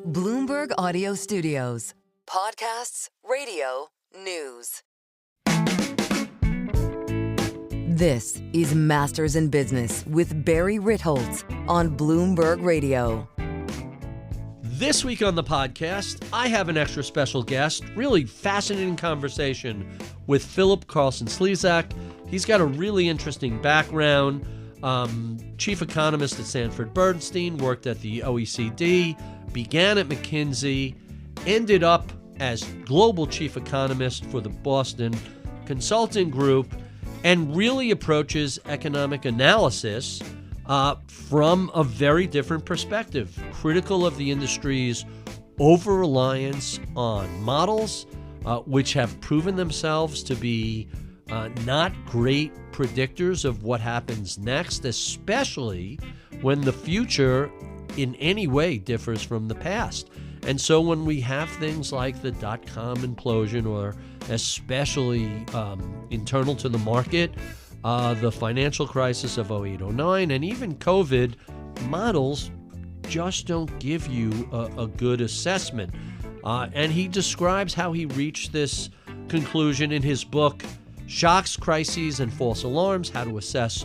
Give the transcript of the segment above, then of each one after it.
Bloomberg Audio Studios. Podcasts, radio, news. This is Masters in Business with Barry Ritholtz on Bloomberg Radio. This week on the podcast, I have an extra special guest, really fascinating conversation with Philipp Carlsson Szlezak. He's got a really interesting background. Chief economist at Sanford Bernstein, worked at the OECD, began at McKinsey, ended up as global chief economist for the Boston Consulting Group, and really approaches economic analysis from a very different perspective, critical of the industry's over-reliance on models, which have proven themselves to be not great predictors of what happens next, especially when the future in any way differs from the past. And so when we have things like the dot-com implosion, or especially internal to the market, the financial crisis of 08-09, and even COVID, models just don't give you a good assessment. And he describes how he reached this conclusion in his book, Shocks, Crises, and False Alarms, How to Assess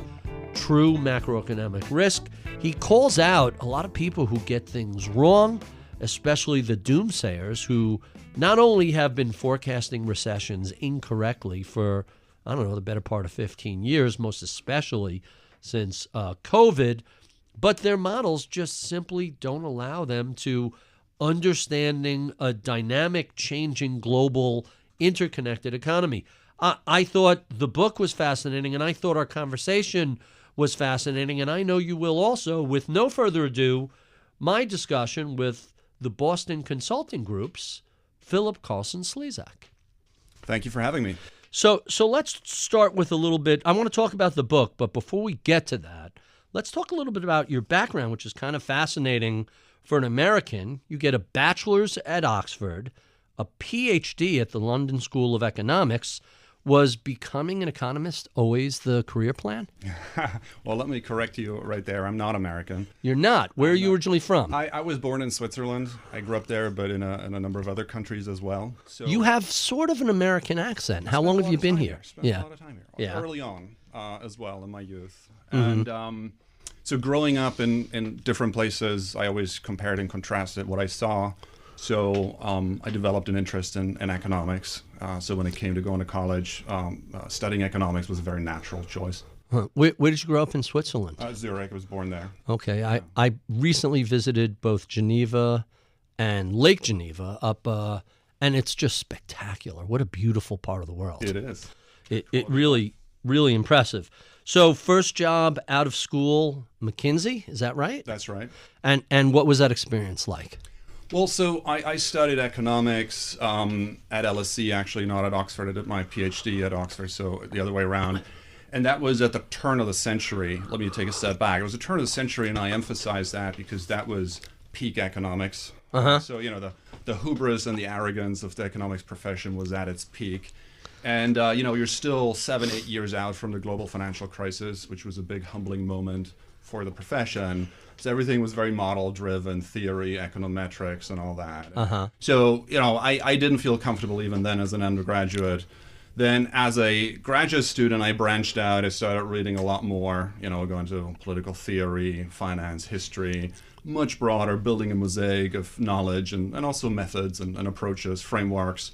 True Macroeconomic Risk. He calls out a lot of people who get things wrong, especially the doomsayers, who not only have been forecasting recessions incorrectly for, the better part of 15 years, most especially since COVID, but their models just simply don't allow them to understanding a dynamic, changing, global, interconnected economy. I thought the book was fascinating, and I thought our conversation was fascinating, and I know you will also. With no further ado, my discussion with the Boston Consulting Group's Philipp Carlsson Szlezak. Thank you for having me. So let's start with a little bit. I want to talk about the book, but before we get to that, let's talk a little bit about your background, which is kind of fascinating for an American. You get a bachelor's at Oxford, a PhD at the London School of Economics. Was becoming an economist always the career plan? Well, let me correct you right there. I'm not American. You're not. Where are you originally from? I was born in Switzerland. I grew up there, but in a number of other countries as well. So you have sort of an American accent. How long have you been here? Spent a lot of time here. Yeah. Early on as well in my youth. Mm-hmm. And so growing up in different places, I always compared and contrasted what I saw. So I developed an interest in economics. So when it came to going to college, studying economics was a very natural choice. Huh. Where did you grow up in Switzerland? Zurich. I was born there. Okay. I recently visited both Geneva and Lake Geneva and it's just spectacular. What a beautiful part of the world. It is. It really, really impressive. So first job out of school, McKinsey, is that right? That's right. And what was that experience like? Well, so I studied economics at LSE, actually, not at Oxford. I did my PhD at Oxford, so the other way around. And that was at the turn of the century. Let me take a step back. It was the turn of the century, and I emphasize that because that was peak economics. Uh-huh. So, the hubris and the arrogance of the economics profession was at its peak. And, you're still 7-8 years out from the global financial crisis, which was a big humbling moment for the profession. So everything was very model-driven, theory, econometrics, and all that. Uh-huh. So, I didn't feel comfortable even then as an undergraduate. Then as a graduate student, I branched out. I started reading a lot more, going to political theory, finance, history, much broader, building a mosaic of knowledge and also methods and approaches, frameworks.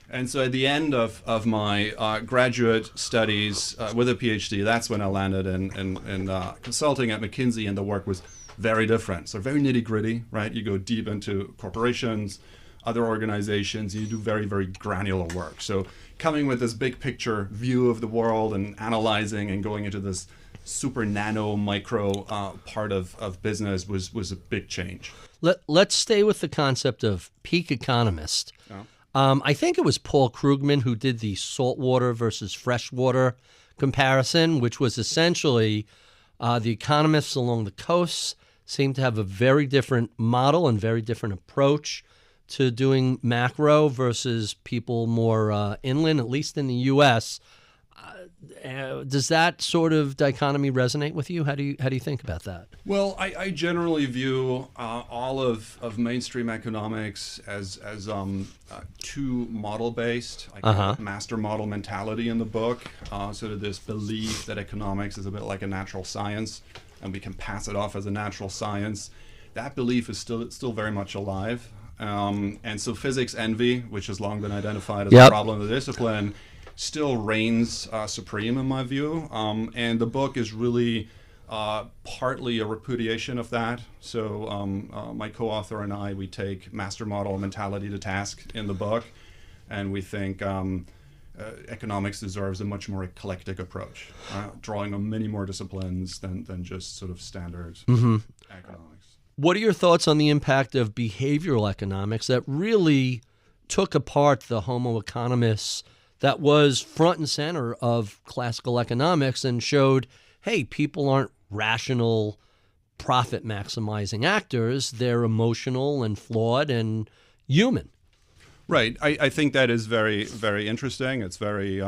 And so at the end of my graduate studies with a PhD, that's when I landed in consulting at McKinsey, and the work was very different. So very nitty-gritty, right? You go deep into corporations, other organizations, you do very, very granular work. So coming with this big picture view of the world and analyzing and going into this super nano micro part of business was a big change. Let's stay with the concept of peak economist. Yeah. I think it was Paul Krugman who did the saltwater versus freshwater comparison, which was essentially the economists along the coasts seem to have a very different model and very different approach to doing macro versus people more inland, at least in the U.S. Does that sort of dichotomy resonate with you? How do you think about that? Well, I generally view all of mainstream economics as too model-based. I call it master model mentality in the book. Sort of this belief that economics is a bit like a natural science, and we can pass it off as a natural science. That belief is still very much alive. And so physics envy, which has long been identified as a problem of the discipline, still reigns supreme in my view. And the book is really partly a repudiation of that. So my co-author and I, we take master model mentality to task in the book, and we think economics deserves a much more eclectic approach, drawing on many more disciplines than just sort of standard economics. What are your thoughts on the impact of behavioral economics that really took apart the Homo economist that was front and center of classical economics and showed, hey, people aren't rational, profit-maximizing actors. They're emotional and flawed and human. Right. I think that is very, very interesting. It's very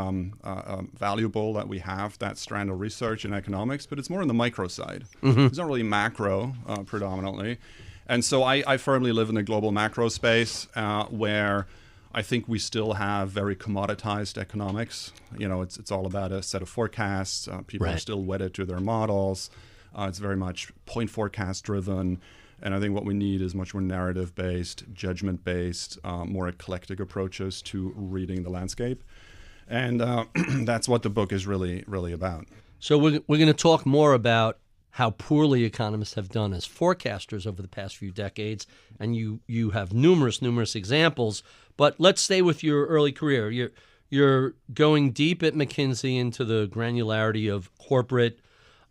valuable that we have that strand of research in economics, but it's more on the micro side. It's not really macro predominantly. And so I firmly live in the global macro space where I think we still have very commoditized economics. You know, it's all about a set of forecasts. People are still wedded to their models. It's very much point forecast driven. And I think what we need is much more narrative-based, judgment-based, more eclectic approaches to reading the landscape. And that's what the book is really, really about. So we're going to talk more about how poorly economists have done as forecasters over the past few decades. And you have numerous examples. But let's stay with your early career. You're going deep at McKinsey into the granularity of corporate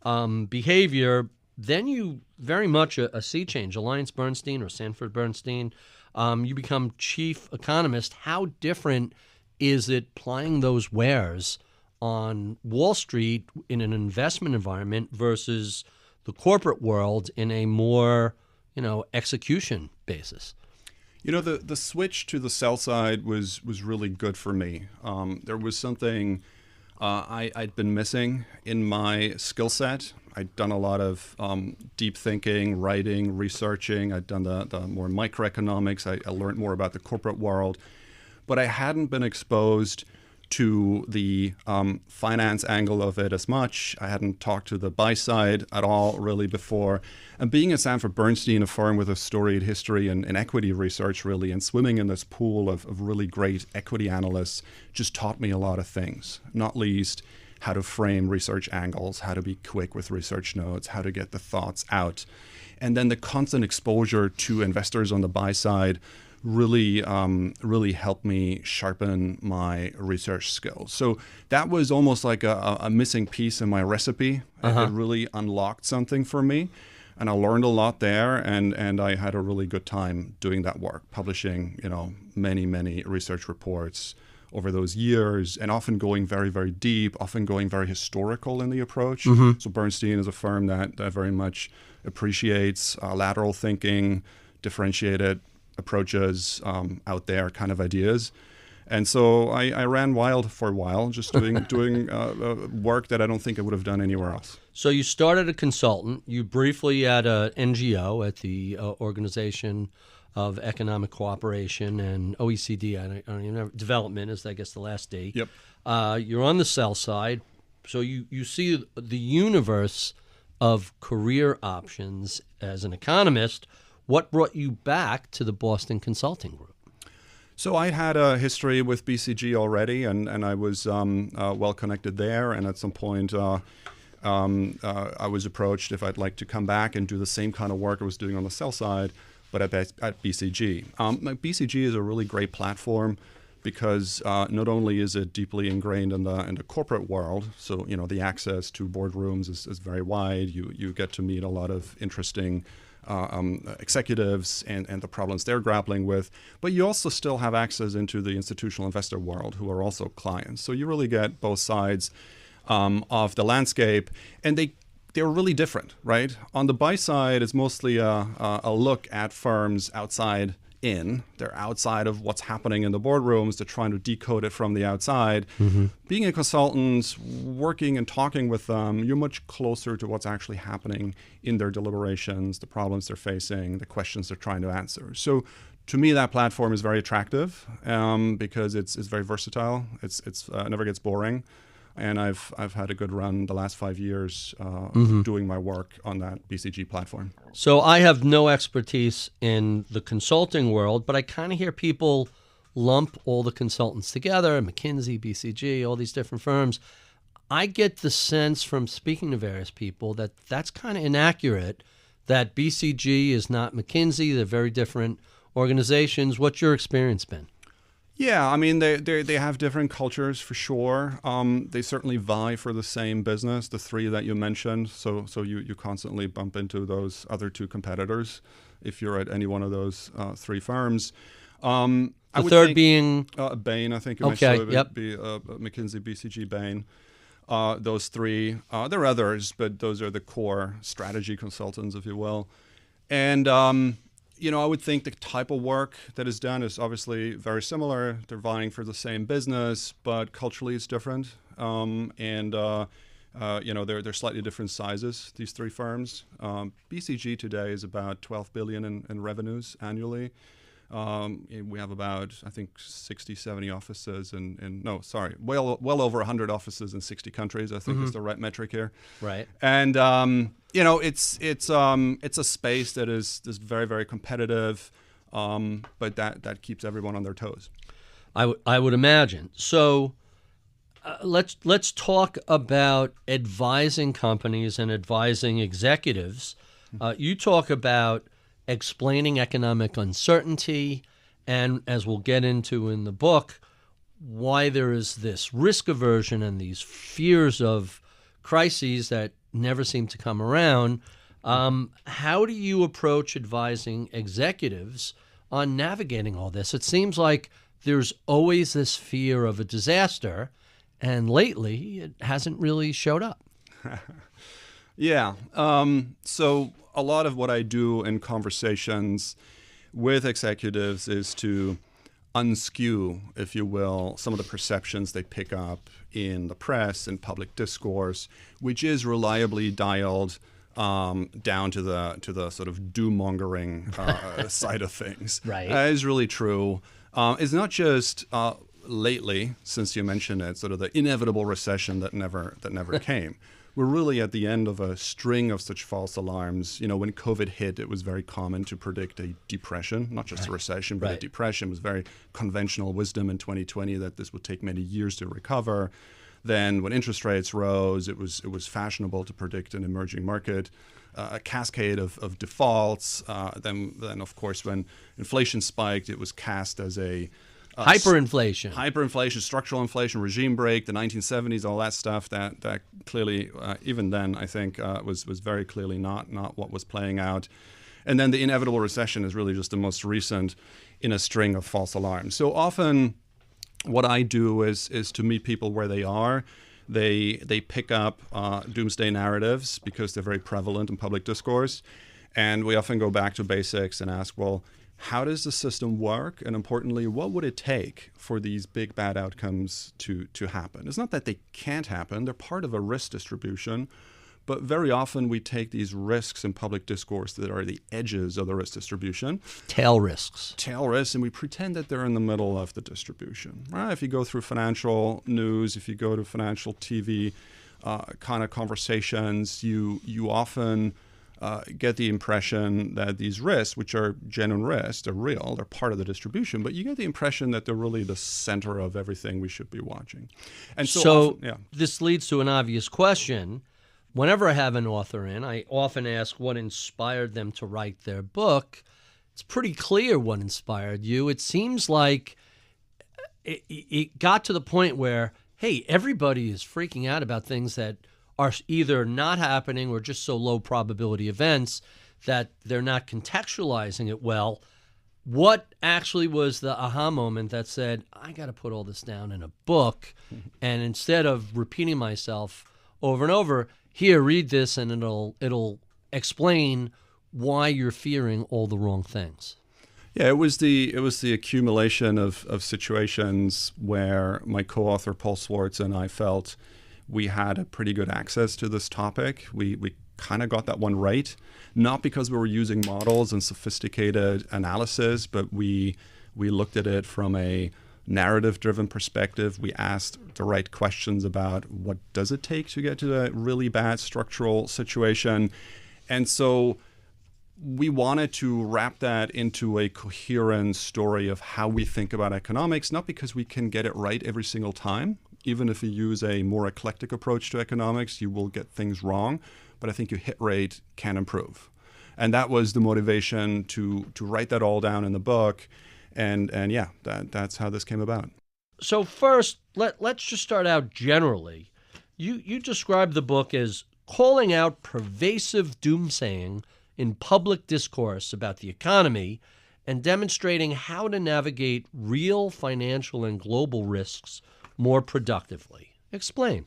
behavior. Then you very much a sea change, AllianceBernstein or Sanford Bernstein. You become chief economist. How different is it plying those wares on Wall Street in an investment environment versus the corporate world in a more, execution basis? The switch to the sell side was really good for me. There was something I'd been missing in my skill set. I'd done a lot of deep thinking, writing, researching. I'd done the more microeconomics. I learned more about the corporate world. But I hadn't been exposed to the finance angle of it as much. I hadn't talked to the buy side at all really before. And being at Sanford Bernstein, a firm with a storied history in equity research really, and swimming in this pool of really great equity analysts just taught me a lot of things, not least how to frame research angles, how to be quick with research notes, how to get the thoughts out. And then the constant exposure to investors on the buy side really helped me sharpen my research skills. So that was almost like a missing piece in my recipe. It really unlocked something for me. And I learned a lot there, and I had a really good time doing that work, publishing, many research reports over those years, and often going very, very deep, often going very historical in the approach. So Bernstein is a firm that very much appreciates lateral thinking, differentiated approaches, out there kind of ideas. And so I ran wild for a while, just doing work that I don't think I would have done anywhere else. So you started a consultant. You briefly at an NGO, at the Organization of Economic Cooperation, and OECD, I don't even know, development is, I guess, the last D. Yep. You're on the sell side, so you see the universe of career options as an economist. What brought you back to the Boston Consulting Group? So I had a history with BCG already, and I was well connected there. And at some point, I was approached if I'd like to come back and do the same kind of work I was doing on the sell side, but at BCG. BCG is a really great platform because not only is it deeply ingrained in the corporate world, so the access to boardrooms is very wide. You get to meet a lot of interesting executives and the problems they're grappling with, but you also still have access into the institutional investor world who are also clients. So you really get both sides of the landscape, and they're really different, right? On the buy side, it's mostly a look at firms outside in. They're outside of what's happening in the boardrooms. They're trying to decode it from the outside. Being a consultant, working and talking with them, you're much closer to what's actually happening in their deliberations, the problems they're facing, the questions they're trying to answer. So to me, that platform is very attractive because it's very versatile. It's never gets boring. And I've had a good run the last 5 years doing my work on that BCG platform. So I have no expertise in the consulting world, but I kind of hear people lump all the consultants together, McKinsey, BCG, all these different firms. I get the sense from speaking to various people that that's kind of inaccurate, that BCG is not McKinsey. They're very different organizations. What's your experience been? Yeah, I mean, they have different cultures for sure. They certainly vie for the same business, the three that you mentioned. So you constantly bump into those other two competitors if you're at any one of those three firms. The third being? Bain, I think you okay, mentioned. Yep. Be McKinsey, BCG, Bain. Those three. There are others, but those are the core strategy consultants, if you will. And I would think the type of work that is done is obviously very similar. They're vying for the same business, but culturally it's different. They're slightly different sizes, these three firms. BCG today is about 12 billion in revenues annually. We have about, I think, 60, 70 offices well over 100 offices in 60 countries, I think is the right metric here. Right. And, it's a space that is very, very competitive, but that keeps everyone on their toes. I would imagine. So let's talk about advising companies and advising executives. You talk about explaining economic uncertainty, and as we'll get into in the book, why there is this risk aversion and these fears of crises that never seem to come around. How do you approach advising executives on navigating all this? It seems like there's always this fear of a disaster, and lately it hasn't really showed up. Yeah. So a lot of what I do in conversations with executives is to unskew, if you will, some of the perceptions they pick up in the press and public discourse, which is reliably dialed down to the sort of doom-mongering side of things. Right. Is really true. It's not just lately, since you mentioned it, sort of the inevitable recession that never came. We're really at the end of a string of such false alarms. When COVID hit, it was very common to predict a depression, not just a recession, but a depression. It was very conventional wisdom in 2020 that this would take many years to recover. Then when interest rates rose, it was fashionable to predict an emerging market, a cascade of defaults. Then of course, when inflation spiked, it was cast as a hyperinflation, structural inflation, regime break, the 1970s, all that stuff that clearly, even then, I think was very clearly not what was playing out. And then the inevitable recession is really just the most recent in a string of false alarms. So often what I do is to meet people where they are. They pick up doomsday narratives because they're very prevalent in public discourse. And we often go back to basics and ask, well, how does the system work? And importantly, what would it take for these big bad outcomes to happen? It's not that they can't happen. They're part of a risk distribution. But very often we take these risks in public discourse that are the edges of the risk distribution. Tail risks, and we pretend that they're in the middle of the distribution. Right? If you go through financial news, if you go to financial TV kind of conversations, you often get the impression that these risks, which are genuine risks, they're real, they're part of the distribution, but you get the impression that they're really the center of everything we should be watching. And so often, this leads to an obvious question. Whenever I have an author in, I often ask what inspired them to write their book. It's pretty clear what inspired you. It seems like it got to the point where, hey, everybody is freaking out about things that are either not happening or just so low probability events that they're not contextualizing it well. What actually was the aha moment that said, I got to put all this down in a book, and instead of repeating myself over and over, here, read this, and it'll explain why you're fearing all the wrong things? Yeah, it was the accumulation of situations where my co-author Paul Swartz and I felt we had a pretty good access to this topic. We kind of got that one right, not because we were using models and sophisticated analysis, but we looked at it from a narrative-driven perspective. We asked the right questions about what does it take to get to a really bad structural situation, and so we wanted to wrap that into a coherent story of how we think about economics, not because we can get it right every single time. Even if you use a more eclectic approach to economics, you will get things wrong, but I think your hit rate can improve. And that was the motivation to write that all down in the book. And yeah, that's how this came about. So first, let's just start out generally. You describe the book as calling out pervasive doomsaying in public discourse about the economy and demonstrating how to navigate real financial and global risks more productively. Explain.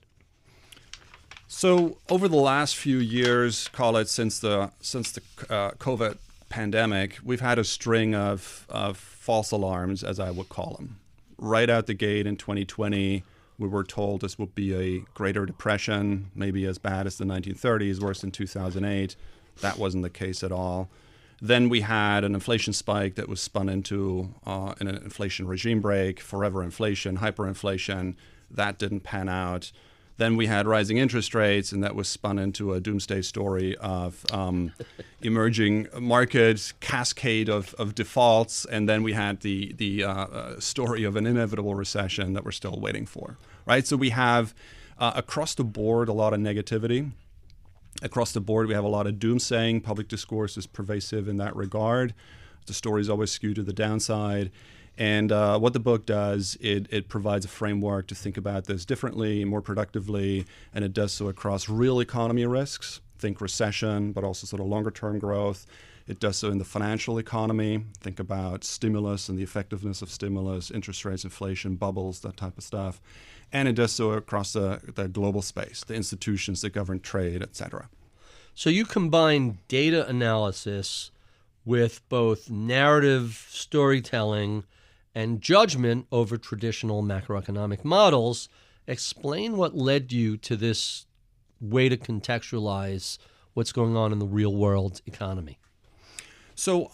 So over the last few years, call it since the COVID pandemic, we've had a string of false alarms, as I would call them. Right out the gate in 2020, we were told this would be a greater depression, maybe as bad as the 1930s, worse than 2008. That wasn't the case at all. Then we had an inflation spike that was spun into an inflation regime break, forever inflation, hyperinflation. That didn't pan out. Then we had rising interest rates, and that was spun into a doomsday story of emerging markets, cascade of defaults, and then we had the story of an inevitable recession that we're still waiting for, right? So we have, across the board, a lot of negativity. Across the board, we have a lot of doomsaying. Public discourse is pervasive in that regard. The story is always skewed to the downside. And what the book does, it provides a framework to think about this differently, more productively, and it does so across real economy risks. Think recession, but also sort of longer-term growth. It does so in the financial economy. Think about stimulus and the effectiveness of stimulus, interest rates, inflation, bubbles, that type of stuff. And it does so across the global space, the institutions that govern trade, et cetera. So you combine data analysis with both narrative storytelling and judgment over traditional macroeconomic models. Explain what led you to this way to contextualize what's going on in the real world economy. So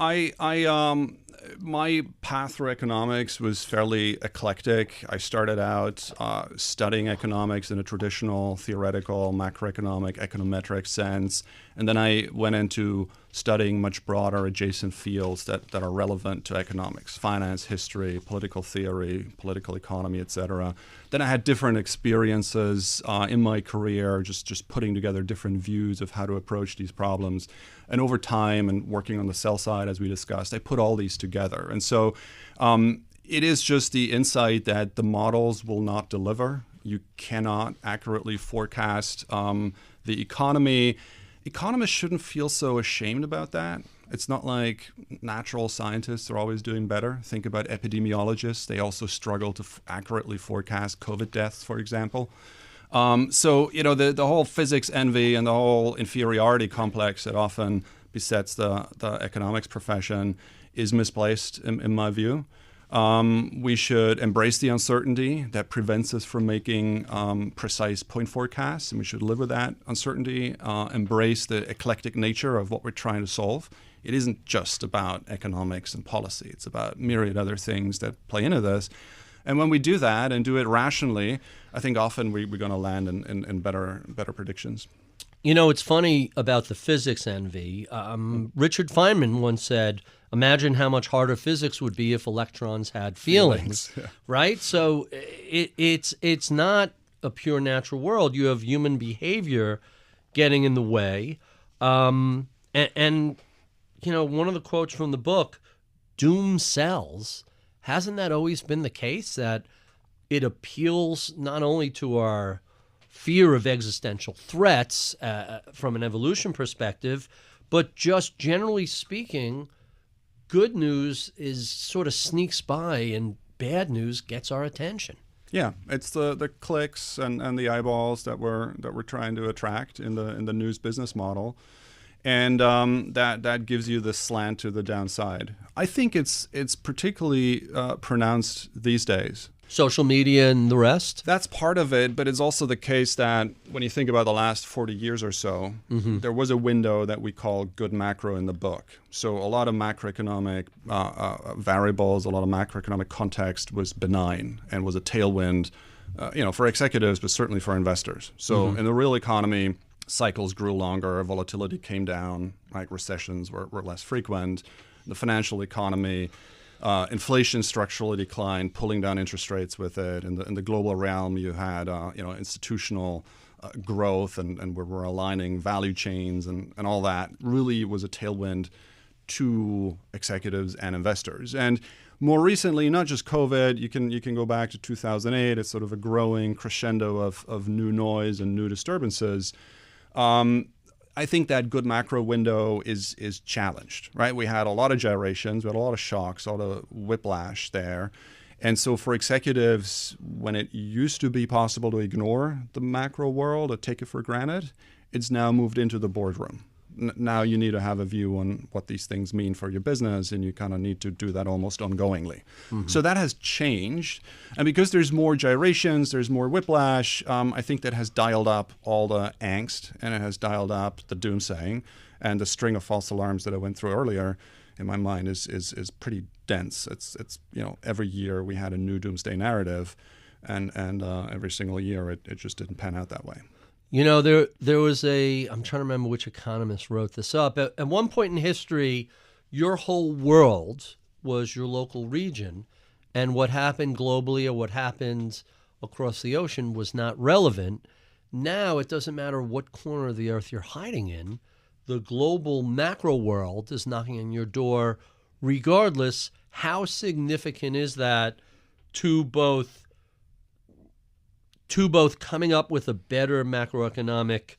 my path through economics was fairly eclectic. I started out studying economics in a traditional theoretical macroeconomic econometric sense, and then I went into studying much broader adjacent fields that are relevant to economics: finance, history, political theory, political economy, etc. Then I had different experiences in my career, just putting together different views of how to approach these problems. And over time, and working on the sell side, as we discussed, I put all these together. And so it is just the insight that the models will not deliver. You cannot accurately forecast the economy. Economists shouldn't feel so ashamed about that. It's not like natural scientists are always doing better. Think about epidemiologists. They also struggle to accurately forecast COVID deaths, for example. So, you know, the whole physics envy and the whole inferiority complex that often besets the economics profession is misplaced in my view. We should embrace the uncertainty that prevents us from making precise point forecasts, and we should live with that uncertainty, embrace the eclectic nature of what we're trying to solve. It isn't just about economics and policy. It's about myriad other things that play into this. And when we do that and do it rationally, I think often we're going to land in better predictions. You know, it's funny about the physics envy. Richard Feynman once said, imagine how much harder physics would be if electrons had feelings. Yeah. Right? So it's not a pure natural world. You have human behavior getting in the way. And you know, one of the quotes from the book, doom sells. Hasn't that always been the case, that it appeals not only to our fear of existential threats from an evolution perspective, but just generally speaking, good news is sort of sneaks by and bad news gets our attention. Yeah, it's the clicks and the eyeballs that we're trying to attract in the news business model. And that gives you the slant to the downside. I think it's particularly pronounced these days. Social media and the rest? That's part of it, but it's also the case that when you think about the last 40 years or so, there was a window that we call good macro in the book. So a lot of macroeconomic variables, a lot of macroeconomic context was benign and was a tailwind, for executives, but certainly for investors. So in the real economy, cycles grew longer, volatility came down, like recessions were less frequent. The financial economy, inflation structurally declined, pulling down interest rates with it. In the global realm, you had institutional growth, and we're aligning value chains and all that. Really was a tailwind to executives and investors. And more recently, not just COVID, you can go back to 2008. It's sort of a growing crescendo of new noise and new disturbances. I think that good macro window is challenged, right? We had a lot of gyrations, we had a lot of shocks, a lot of whiplash there. And so for executives, when it used to be possible to ignore the macro world or take it for granted, it's now moved into the boardroom. Now you need to have a view on what these things mean for your business, and you kind of need to do that almost ongoingly. So that has changed. And because there's more gyrations, there's more whiplash, I think that has dialed up all the angst, and it has dialed up the doomsaying. And the string of false alarms that I went through earlier, in my mind, is pretty dense. It's every year we had a new doomsday narrative, and every single year it just didn't pan out that way. There was I'm trying to remember which economist wrote this up. At one point in history, your whole world was your local region, and what happened globally or what happened across the ocean was not relevant. Now it doesn't matter what corner of the earth you're hiding in. The global macro world is knocking on your door regardless. How significant is that to both coming up with a better macroeconomic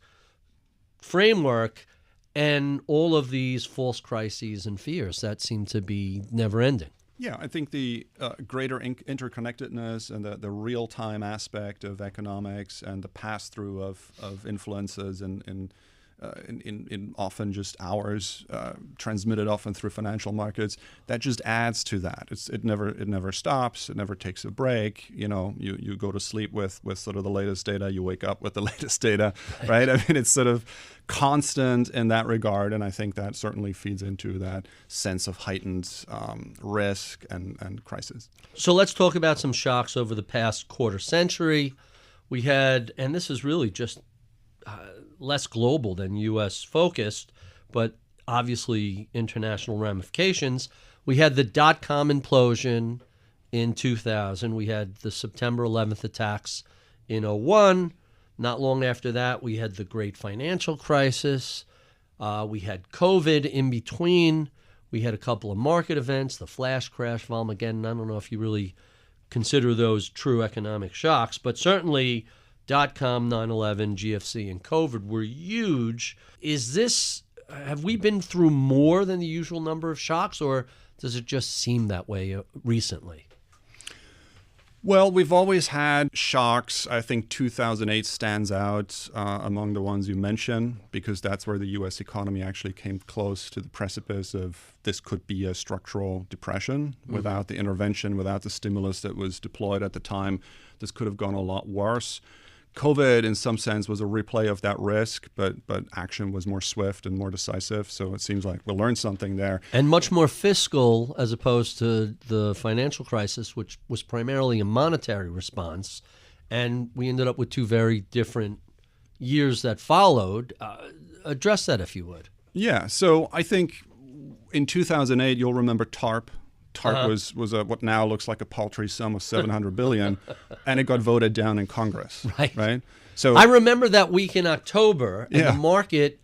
framework and all of these false crises and fears that seem to be never ending? Yeah, I think the greater interconnectedness and the real-time aspect of economics and the pass-through of influences in often just hours, transmitted often through financial markets, that just adds to that. It never stops. It never takes a break. You go to sleep with sort of the latest data. You wake up with the latest data, right? I mean, it's sort of constant in that regard, and I think that certainly feeds into that sense of heightened risk and crisis. So let's talk about some shocks over the past quarter century. We had, and this is really just less global than U.S. focused, but obviously international ramifications. We had the dot-com implosion in 2000. We had the September 11th attacks in 2001. Not long after that, we had the great financial crisis. We had COVID in between. We had a couple of market events, the flash crash, Volmageddon. I don't know if you really consider those true economic shocks, but certainly dot-com, 9/11, GFC, and COVID were huge. Have we been through more than the usual number of shocks, or does it just seem that way recently? Well, we've always had shocks. I think 2008 stands out among the ones you mentioned, because that's where the U.S. economy actually came close to the precipice of this could be a structural depression. Without the intervention, without the stimulus that was deployed at the time, this could have gone a lot worse. COVID, in some sense, was a replay of that risk, but action was more swift and more decisive. So it seems like we'll learn something there. And much more fiscal as opposed to the financial crisis, which was primarily a monetary response. And we ended up with two very different years that followed. Address that, if you would. Yeah. So I think in 2008, you'll remember TARP. TARP was what now looks like a paltry sum of $700 billion, and it got voted down in Congress. Right. So I remember that week in October, and the market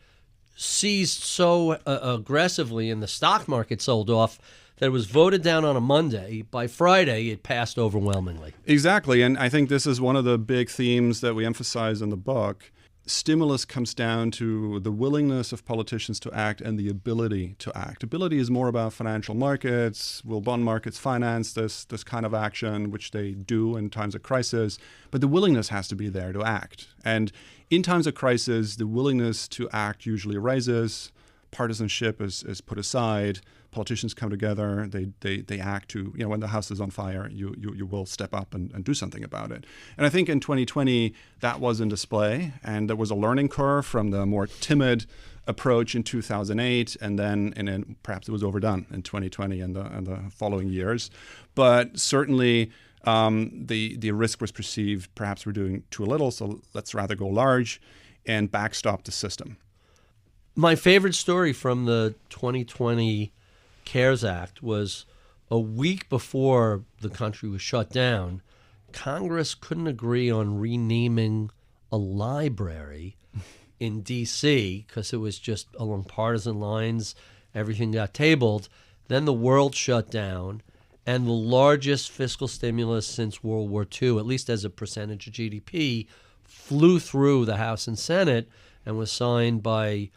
seized so aggressively, and the stock market sold off, that it was voted down on a Monday. By Friday, it passed overwhelmingly. Exactly, and I think this is one of the big themes that we emphasize in the book. Stimulus comes down to the willingness of politicians to act and the ability to act. Ability is more about financial markets. Will bond markets finance this kind of action, which they do in times of crisis? But the willingness has to be there to act. And in times of crisis, the willingness to act usually rises. partisanship is put aside. Politicians come together. They act to, when the house is on fire, you will step up and do something about it. And I think in 2020 that was in display, and there was a learning curve from the more timid approach in 2008, and then perhaps it was overdone in 2020 and the following years. But certainly the risk was perceived, perhaps we're doing too little, so let's rather go large and backstop the system. My favorite story from the 2020 CARES Act was a week before the country was shut down, Congress couldn't agree on renaming a library in D.C. because it was just along partisan lines. Everything got tabled. Then the world shut down, and the largest fiscal stimulus since World War II, at least as a percentage of GDP, flew through the House and Senate and was signed by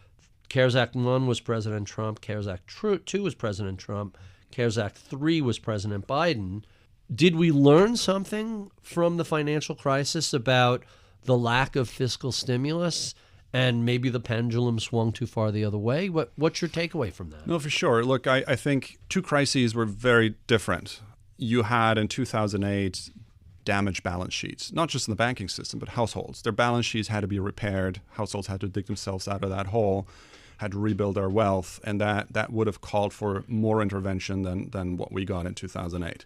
CARES Act 1 was President Trump, CARES Act 2 was President Trump, CARES Act 3 was President Biden. Did we learn something from the financial crisis about the lack of fiscal stimulus and maybe the pendulum swung too far the other way? What's your takeaway from that? No, for sure. Look, I think two crises were very different. You had in 2008 damaged balance sheets, not just in the banking system, but households. Their balance sheets had to be repaired. Households had to dig themselves out of that hole, had to rebuild their wealth, and that would have called for more intervention than what we got in 2008.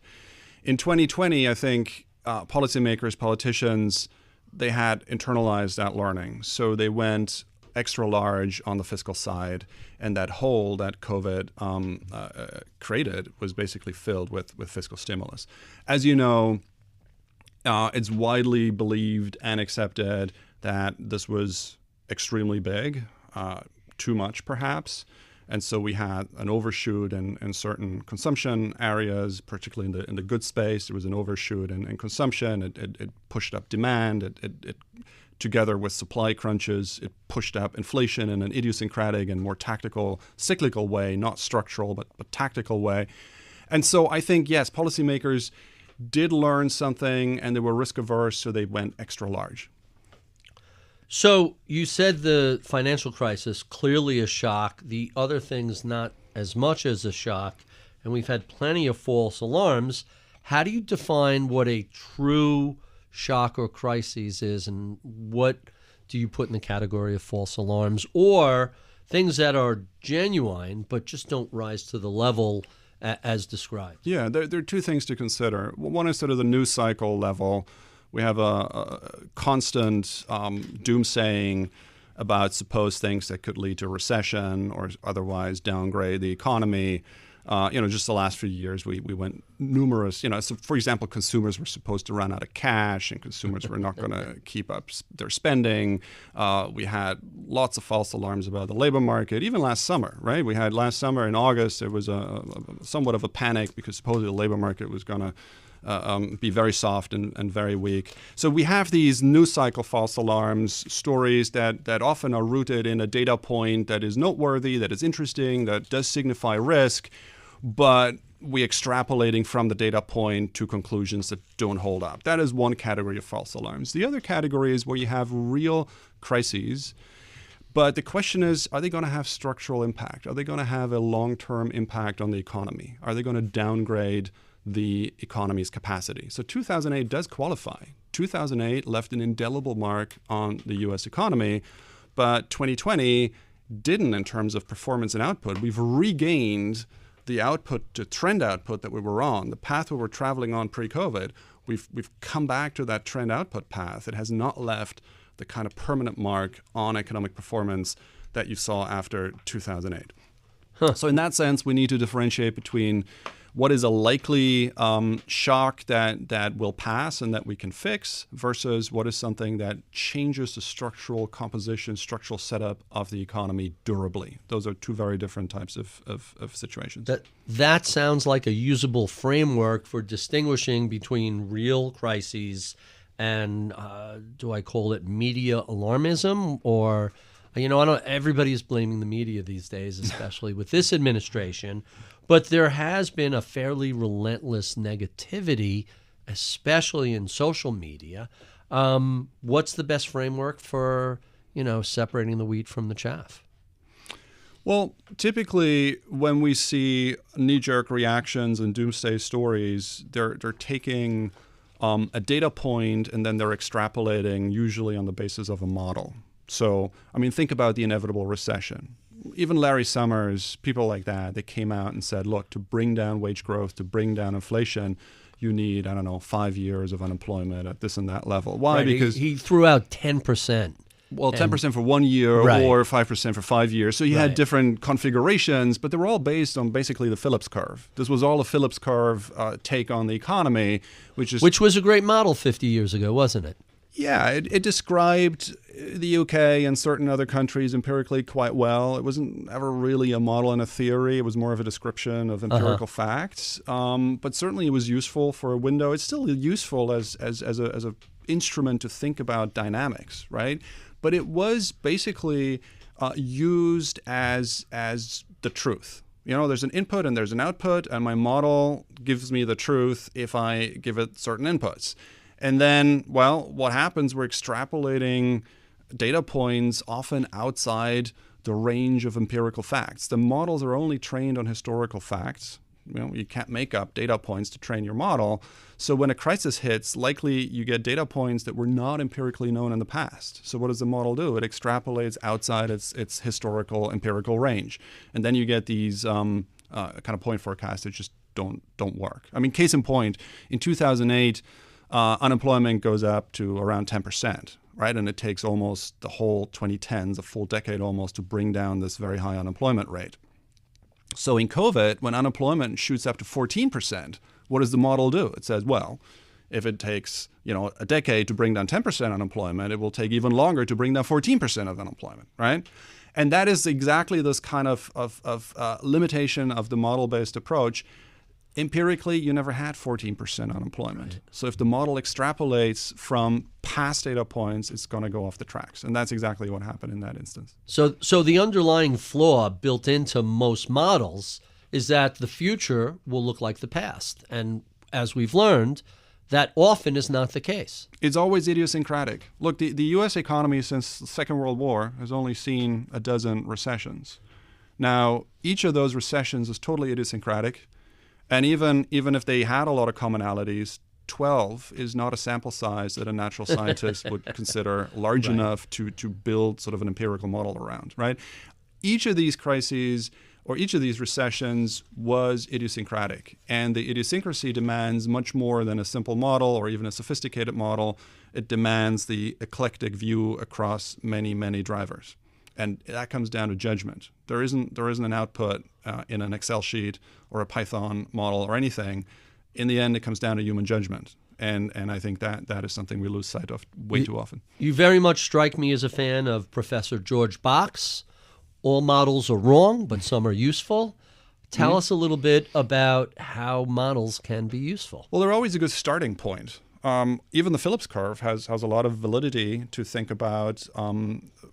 In 2020, I think policymakers, politicians, they had internalized that learning. So they went extra large on the fiscal side, and that hole that COVID created was basically filled with fiscal stimulus. As you know, it's widely believed and accepted that this was extremely big, too much perhaps. And so we had an overshoot in certain consumption areas, particularly in the goods space. There was an overshoot in consumption. It pushed up demand. It together with supply crunches, it pushed up inflation in an idiosyncratic and more tactical, cyclical way, not structural, but tactical way. And so I think, yes, policymakers did learn something, and they were risk averse, so they went extra large. So you said the financial crisis, clearly a shock. The other things not as much as a shock, and we've had plenty of false alarms. How do you define what a true shock or crisis is, and what do you put in the category of false alarms, or things that are genuine but just don't rise to the level as described? Yeah, there are two things to consider. One is sort of the news cycle level. We have a constant doomsaying about supposed things that could lead to recession or otherwise downgrade the economy. Just the last few years, we went numerous, so for example, consumers were supposed to run out of cash and consumers were not going to keep up their spending. We had lots of false alarms about the labor market, even last summer, right? We had last summer in August, there was somewhat of a panic because supposedly the labor market was going to be very soft and very weak. So we have these news cycle false alarms, stories that often are rooted in a data point that is noteworthy, that is interesting, that does signify risk, but we're extrapolating from the data point to conclusions that don't hold up. That is one category of false alarms. The other category is where you have real crises, but the question is, are they going to have structural impact? Are they going to have a long-term impact on the economy? Are they going to downgrade the economy's capacity? So 2008 does qualify. 2008 left an indelible mark on the U.S. economy, but 2020 didn't in terms of performance and output. We've regained the output to trend output that we were on, the path we were traveling on pre-COVID. We've come back to that trend output path. It has not left the kind of permanent mark on economic performance that you saw after 2008. So in that sense, we need to differentiate between what is a likely shock that will pass and that we can fix versus what is something that changes the structural composition, structural setup of the economy durably. Those are two very different types of situations. That sounds like a usable framework for distinguishing between real crises and, do I call it media alarmism? Or, I don't. Everybody's blaming the media these days, especially with this administration. But there has been a fairly relentless negativity, especially in social media. What's the best framework for, separating the wheat from the chaff? Well, typically when we see knee-jerk reactions and doomsday stories, they're taking a data point and then they're extrapolating, usually on the basis of a model. So, I mean, think about the inevitable recession. Even Larry Summers, people like that, they came out and said, look, to bring down wage growth, to bring down inflation, you need, 5 years of unemployment at this and that level. Why? Right. Because he threw out 10%. Well, 10% for 1 year Right. or 5% for 5 years. So you had Right. different configurations, but they were all based on basically the Phillips curve. This was all a Phillips curve take on the economy, which was a great model 50 years ago, wasn't it? Yeah, it described the UK and certain other countries empirically quite well. It wasn't ever really a model and a theory. It was more of a description of empirical facts. But certainly it was useful for a window. It's still useful as a instrument to think about dynamics, right? But it was basically used as the truth. There's an input and there's an output, and my model gives me the truth if I give it certain inputs. And then, well, what happens, we're extrapolating data points often outside the range of empirical facts. The models are only trained on historical facts. You can't make up data points to train your model. So when a crisis hits, likely you get data points that were not empirically known in the past. So what does the model do? It extrapolates outside its historical empirical range. And then you get these kind of point forecasts that just don't work. I mean, case in point, in 2008, unemployment goes up to around 10%, right? And it takes almost the whole 2010s, a full decade almost, to bring down this very high unemployment rate. So in COVID, when unemployment shoots up to 14%, what does the model do? It says, well, if it takes a decade to bring down 10% unemployment, it will take even longer to bring down 14% of unemployment, right? And that is exactly this kind of limitation of the model-based approach. Empirically, you never had 14% unemployment. Right. So if the model extrapolates from past data points, it's going to go off the tracks. And that's exactly what happened in that instance. So the underlying flaw built into most models is that the future will look like the past. And as we've learned, that often is not the case. It's always idiosyncratic. Look, the U.S. economy since the Second World War has only seen a dozen recessions. Now, each of those recessions is totally idiosyncratic. And even if they had a lot of commonalities, 12 is not a sample size that a natural scientist would consider large enough to build sort of an empirical model around, right? Each of these crises or each of these recessions was idiosyncratic. And the idiosyncrasy demands much more than a simple model or even a sophisticated model. It demands the eclectic view across many, many drivers. And that comes down to judgment. There isn't an output in an Excel sheet or a Python model or anything. In the end, it comes down to human judgment. And I think that is something we lose sight of way too often. You very much strike me as a fan of Professor George Box. All models are wrong, but some are useful. Tell us a little bit about how models can be useful. Well, they're always a good starting point. Even the Phillips curve has a lot of validity to think about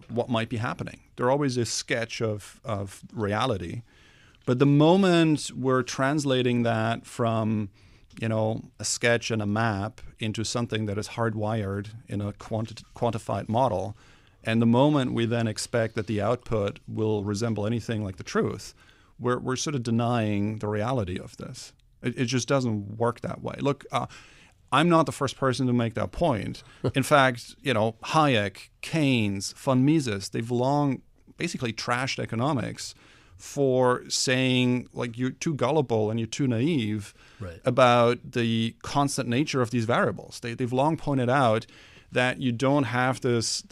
what might be happening. They're always a sketch of reality. But the moment we're translating that from, a sketch and a map into something that is hardwired in a quantified model, and the moment we then expect that the output will resemble anything like the truth, we're sort of denying the reality of this. It just doesn't work that way. Look, I'm not the first person to make that point. In fact, Hayek, Keynes, von Mises, they've long basically trashed economics for saying, like, you're too gullible and you're too naive about the constant nature of these variables. They've long pointed out that you don't have this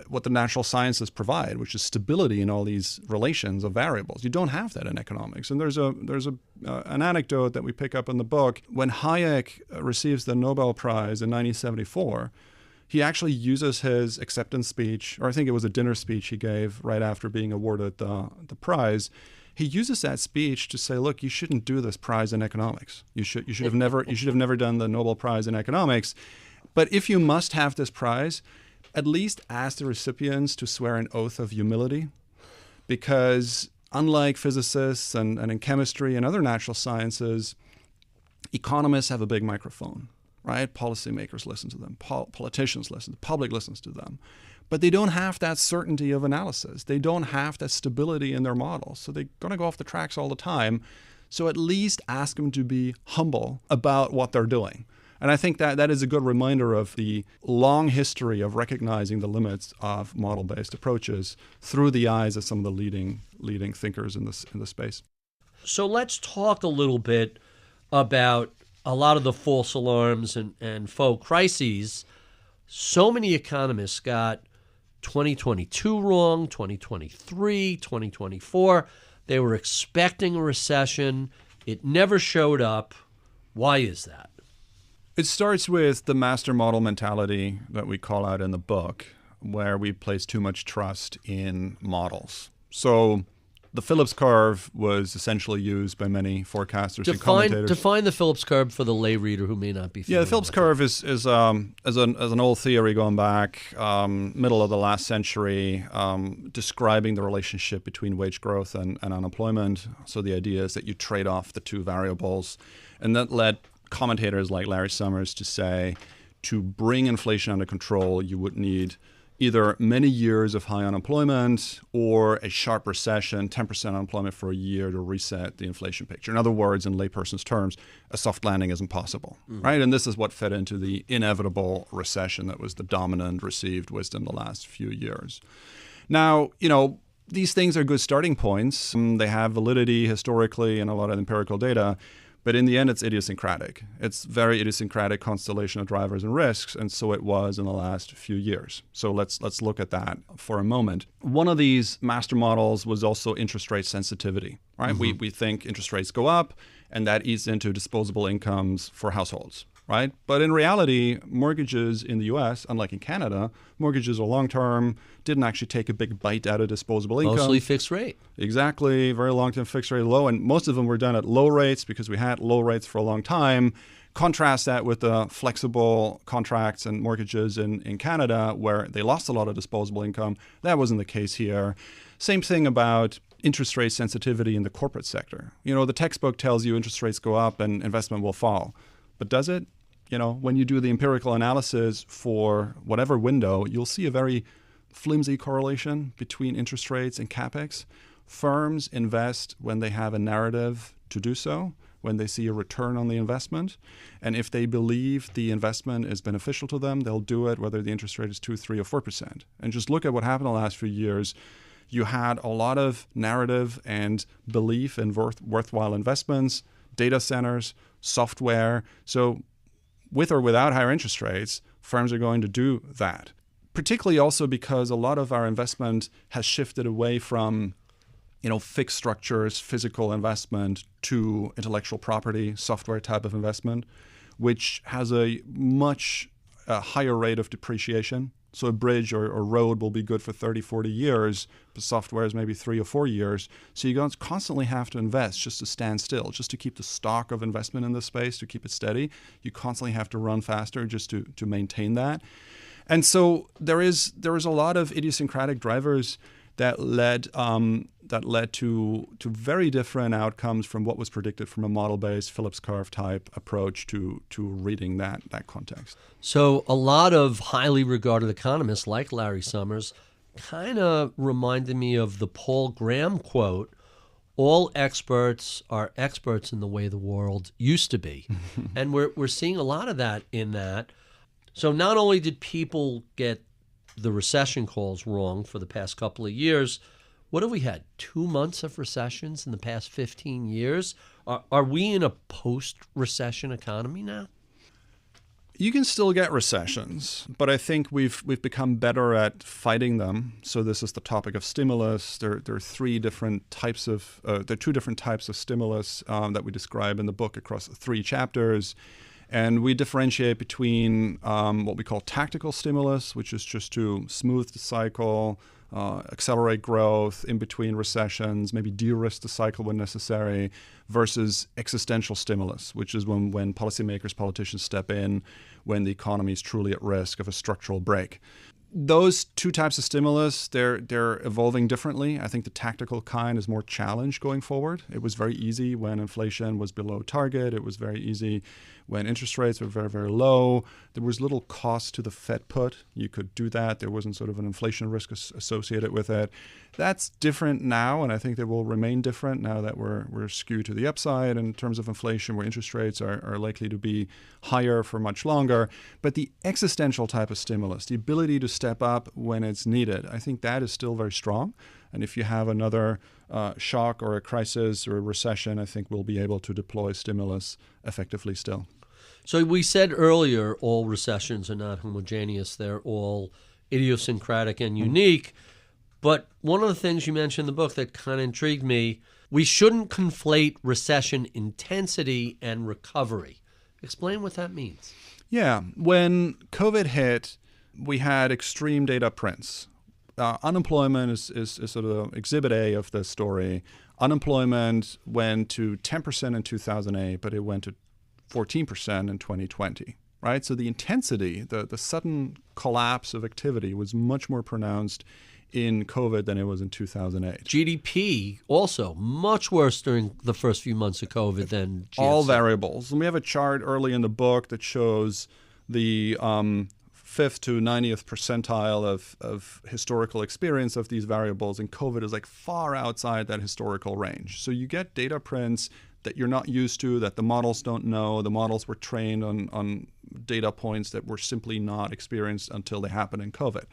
what the natural sciences provide, which is stability in all these relations of variables. You don't have that in economics. And there's an anecdote that we pick up in the book. When Hayek receives the Nobel Prize in 1974, he actually uses his acceptance speech, or I think it was a dinner speech he gave right after being awarded the prize. He uses that speech to say, look, you shouldn't do this prize in economics. You should have never done the Nobel Prize in economics. But if you must have this prize, at least ask the recipients to swear an oath of humility, because unlike physicists and in chemistry and other natural sciences, economists have a big microphone, right? Policymakers listen to them, politicians listen, the public listens to them. but they don't have that certainty of analysis. They don't have that stability in their models. So they're going to go off the tracks all the time. So at least ask them to be humble about what they're doing. And I think that is a good reminder of the long history of recognizing the limits of model-based approaches through the eyes of some of the leading thinkers in the space. So let's talk a little bit about a lot of the false alarms and faux crises. So many economists got 2022 wrong, 2023, 2024. They were expecting a recession. It never showed up. Why is that? It starts with the master model mentality that we call out in the book, where we place too much trust in models. So the Phillips curve was essentially used by many forecasters and commentators. Define the Phillips curve for the lay reader who may not be familiar. Yeah, the Phillips curve is an old theory going back middle of the last century, describing the relationship between wage growth and unemployment. So the idea is that you trade off the two variables, and that led commentators like Larry Summers to say, to bring inflation under control, you would need either many years of high unemployment or a sharp recession, 10% unemployment for a year to reset the inflation picture. In other words, in layperson's terms, a soft landing isn't possible, right? And this is what fed into the inevitable recession that was the dominant received wisdom the last few years. Now, these things are good starting points. They have validity historically and a lot of empirical data. But in the end, it's idiosyncratic. It's very idiosyncratic constellation of drivers and risks, and so it was in the last few years. So let's look at that for a moment. One of these master models was also interest rate sensitivity, right? We think interest rates go up, and that eats into disposable incomes for households, right? But in reality, mortgages in the US, unlike in Canada, mortgages are long-term, didn't actually take a big bite out of disposable income. Mostly fixed rate. Exactly, very long-term fixed rate, low, and most of them were done at low rates because we had low rates for a long time. Contrast that with the flexible contracts and mortgages in Canada, where they lost a lot of disposable income. That wasn't the case here. Same thing about interest rate sensitivity in the corporate sector. The textbook tells you interest rates go up and investment will fall. But does it? When you do the empirical analysis for whatever window, you'll see a very flimsy correlation between interest rates and CapEx. Firms invest when they have a narrative to do so, when they see a return on the investment. And if they believe the investment is beneficial to them, they'll do it whether the interest rate is 2%, 3%, or 4%. And just look at what happened the last few years. You had a lot of narrative and belief in worthwhile investments, data centers, software. So with or without higher interest rates, firms are going to do that. Particularly also because a lot of our investment has shifted away from, fixed structures, physical investment to intellectual property, software type of investment, which has a much higher rate of depreciation. So a bridge or road will be good for 30, 40 years, but software is maybe 3 or 4 years. So you constantly have to invest just to stand still, just to keep the stock of investment in this space, to keep it steady. You constantly have to run faster just to maintain that. And so there is a lot of idiosyncratic drivers that led to very different outcomes from what was predicted from a model-based Phillips curve type approach to reading that context. So a lot of highly regarded economists like Larry Summers kind of reminded me of the Paul Graham quote, "All experts are experts in the way the world used to be." And we're seeing a lot of that in that. So not only did people get the recession calls wrong for the past couple of years, what have we had? 2 months of recessions in the past 15 years? Are we in a post-recession economy now? You can still get recessions, but I think we've become better at fighting them. So this is the topic of stimulus. There are 3 different types of there are 2 different types of stimulus that we describe in the book across 3 chapters. And we differentiate between what we call tactical stimulus, which is just to smooth the cycle, accelerate growth in between recessions, maybe de-risk the cycle when necessary, versus existential stimulus, which is when policymakers, politicians step in, when the economy is truly at risk of a structural break. those two types of stimulus, they're evolving differently. I think the tactical kind is more challenged going forward. It was very easy when inflation was below target. It was very easy when interest rates were very, very low. There was little cost to the Fed put. You could do that. There wasn't sort of an inflation risk associated with it. That's different now, and I think they will remain different now that we're skewed to the upside in terms of inflation, where interest rates are likely to be higher for much longer. But the existential type of stimulus, the ability to step up when it's needed, I think that is still very strong. And if you have another shock or a crisis or a recession, I think we'll be able to deploy stimulus effectively still. So we said earlier, all recessions are not homogeneous. They're all idiosyncratic and unique. But one of the things you mentioned in the book that kind of intrigued me, we shouldn't conflate recession intensity and recovery. Explain what that means. Yeah. When COVID hit, we had extreme data prints. Unemployment is sort of exhibit A of the story. Unemployment went to 10% in 2008, but it went to 14% in 2020, right? So the intensity, the sudden collapse of activity was much more pronounced in COVID than it was in 2008. GDP also much worse during the first few months of COVID than GFC. All variables. And we have a chart early in the book that shows the 5th to 90th percentile of historical experience of these variables, and COVID is like far outside that historical range. So you get data prints that you're not used to, that the models don't know. The models were trained on data points that were simply not experienced until they happened in COVID.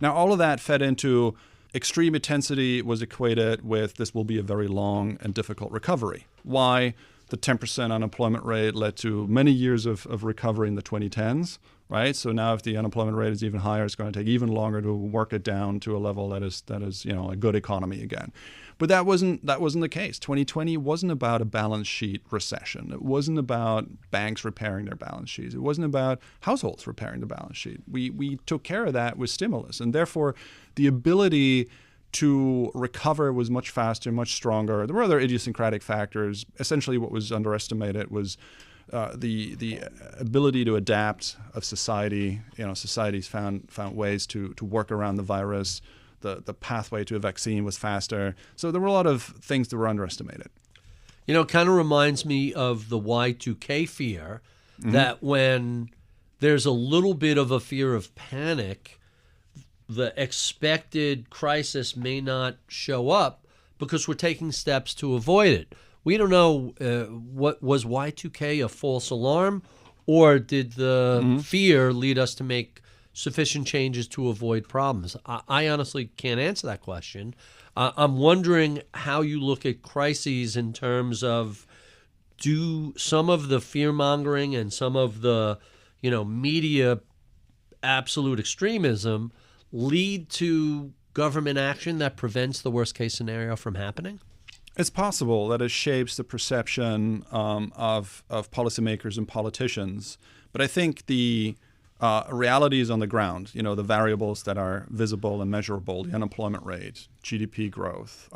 Now, all of that fed into extreme intensity was equated with this will be a very long and difficult recovery. Why? The 10% unemployment rate led to many years of recovery in the 2010s, right? So now if the unemployment rate is even higher, it's going to take even longer to work it down to a level that is a good economy again. But that wasn't the case. 2020 wasn't about a balance sheet recession. It wasn't about banks repairing their balance sheets. It wasn't about households repairing the balance sheet. We took care of that with stimulus, and therefore the ability to recover was much faster, much stronger. There were other idiosyncratic factors. Essentially, what was underestimated was the ability to adapt of society. Societies found ways to work around the virus. The pathway to a vaccine was faster. So there were a lot of things that were underestimated. It kind of reminds me of the Y2K fear, that when there's a little bit of a fear of panic, the expected crisis may not show up because we're taking steps to avoid it. We don't know what was Y2K a false alarm, or did the fear lead us to make sufficient changes to avoid problems? I honestly can't answer that question. I'm wondering how you look at crises in terms of, do some of the fear-mongering and some of the media absolute extremism lead to government action that prevents the worst-case scenario from happening? It's possible that it shapes the perception of policymakers and politicians. But I think the realities on the ground, the variables that are visible and measurable, the unemployment rate, GDP growth,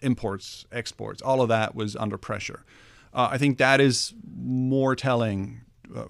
imports, exports, all of that was under pressure. I think that is more telling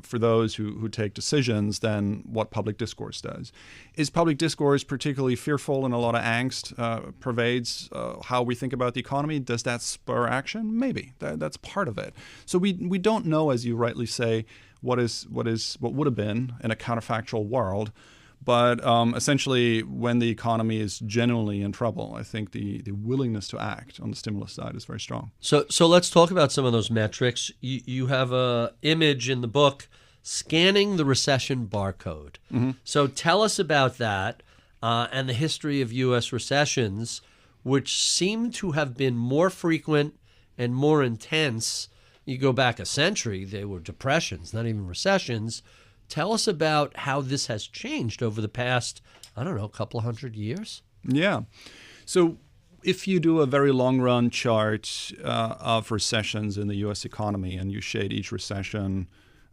for those who take decisions than what public discourse does. Is public discourse particularly fearful and a lot of angst pervades how we think about the economy? Does that spur action? Maybe. That's part of it. So we don't know, as you rightly say, what would have been in a counterfactual world. But essentially, when the economy is genuinely in trouble, I think the willingness to act on the stimulus side is very strong. So let's talk about some of those metrics. You have an image in the book, scanning the recession barcode. So tell us about that and the history of U.S. recessions, which seem to have been more frequent and more intense. You go back a century, they were depressions, not even recessions. Tell us about how this has changed over the past, couple of hundred years. Yeah. So if you do a very long-run chart of recessions in the U.S. economy and you shade each recession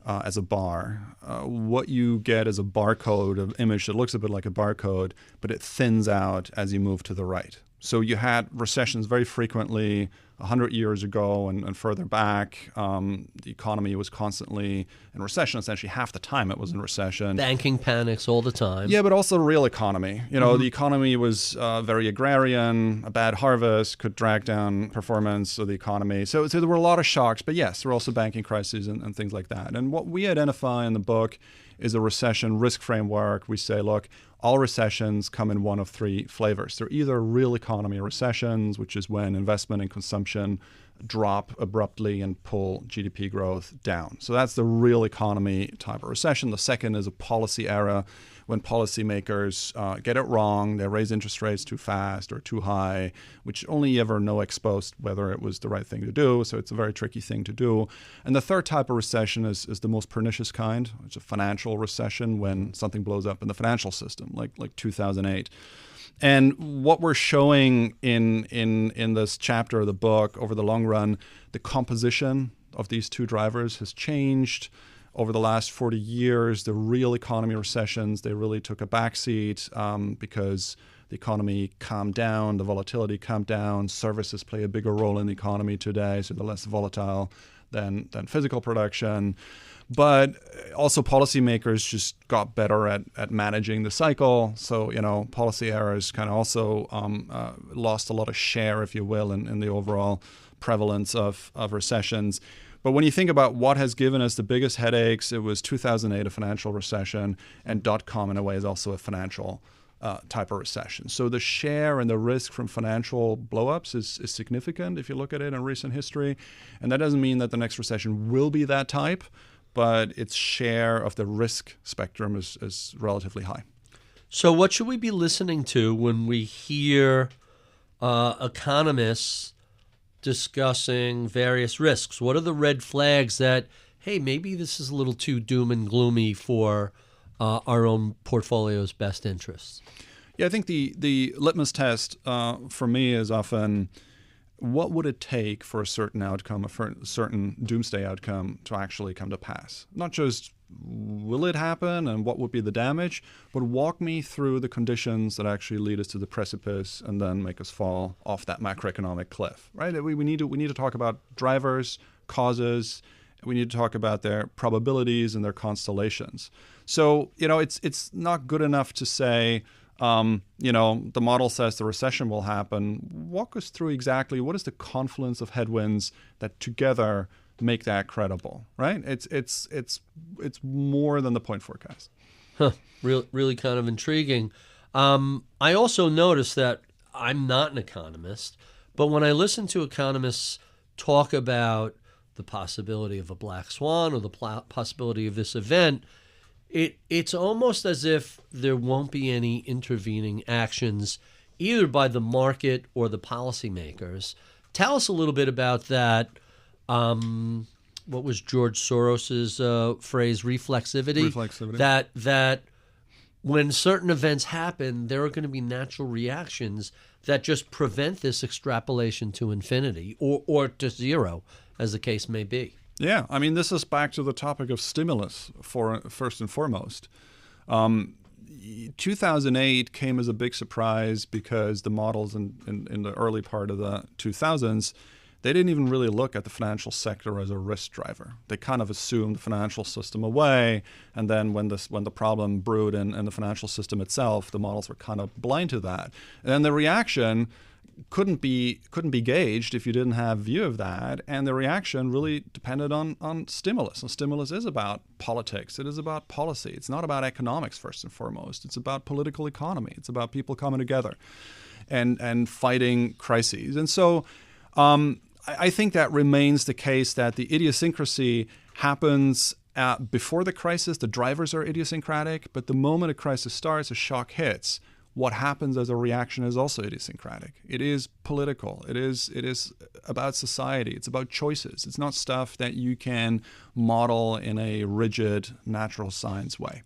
as a bar, what you get is a barcode, an image that looks a bit like a barcode, but it thins out as you move to the right. So you had recessions very frequently 100 years ago and further back, the economy was constantly in recession. Essentially, half the time it was in recession. Banking panics all the time. Yeah, but also the real economy. The economy was very agrarian. A bad harvest could drag down performance of the economy. So there were a lot of shocks. But yes, there were also banking crises and things like that. And what we identify in the book is a recession risk framework. We say, look, all recessions come in one of three flavors. They're either real economy recessions, which is when investment and consumption drop abruptly and pull GDP growth down. So that's the real economy type of recession. The second is a policy era, when policymakers get it wrong, they raise interest rates too fast or too high, which only you ever know ex post whether it was the right thing to do. So it's a very tricky thing to do. And the third type of recession is the most pernicious kind. It's a financial recession, when something blows up in the financial system, like 2008. And what we're showing in this chapter of the book, over the long run, the composition of these two drivers has changed. Over the last 40 years, the real economy recessions, they really took a backseat because the economy calmed down, the volatility calmed down, services play a bigger role in the economy today, so they're less volatile than physical production. But also policymakers just got better at managing the cycle. So, policy errors kind of also lost a lot of share, if you will, in the overall prevalence of recessions. But when you think about what has given us the biggest headaches, it was 2008, a financial recession, and .com in a way is also a financial type of recession. So the share and the risk from financial blowups is significant if you look at it in recent history. And that doesn't mean that the next recession will be that type, but its share of the risk spectrum is relatively high. So what should we be listening to when we hear economists discussing various risks? What are the red flags that, hey, maybe this is a little too doom and gloomy for our own portfolio's best interests? Yeah, I think the litmus test for me is often, what would it take for a certain outcome, a certain doomsday outcome, to actually come to pass? Not just will it happen and what would be the damage, but walk me through the conditions that actually lead us to the precipice and then make us fall off that macroeconomic cliff, right? We need to talk about drivers, causes. We need to talk about their probabilities and their constellations. So, it's not good enough to say, the model says the recession will happen. Walk us through exactly what is the confluence of headwinds that together make that credible, right? It's more than the point forecast. Really kind of intriguing. I also noticed that I'm not an economist, but when I listen to economists talk about the possibility of a black swan or the possibility of this event, it's almost as if there won't be any intervening actions either by the market or the policymakers. Tell us a little bit about that. What was George Soros's phrase, reflexivity? Reflexivity. That when certain events happen, there are going to be natural reactions that just prevent this extrapolation to infinity or to zero, as the case may be. Yeah, I mean, this is back to the topic of stimulus first and foremost. 2008 came as a big surprise because the models in the early part of the 2000s, they didn't even really look at the financial sector as a risk driver. They kind of assumed the financial system away, and then when the problem brewed in the financial system itself, the models were kind of blind to that. And then the reaction couldn't be gauged if you didn't have view of that, and the reaction really depended on stimulus. And stimulus is about politics. It is about policy. It's not about economics first and foremost. It's about political economy. It's about people coming together and fighting crises. And so I think that remains the case, that the idiosyncrasy happens before the crisis. The drivers are idiosyncratic, but the moment a crisis starts, a shock hits, what happens as a reaction is also idiosyncratic. It is political. It is about society. It's about choices. It's not stuff that you can model in a rigid natural science way.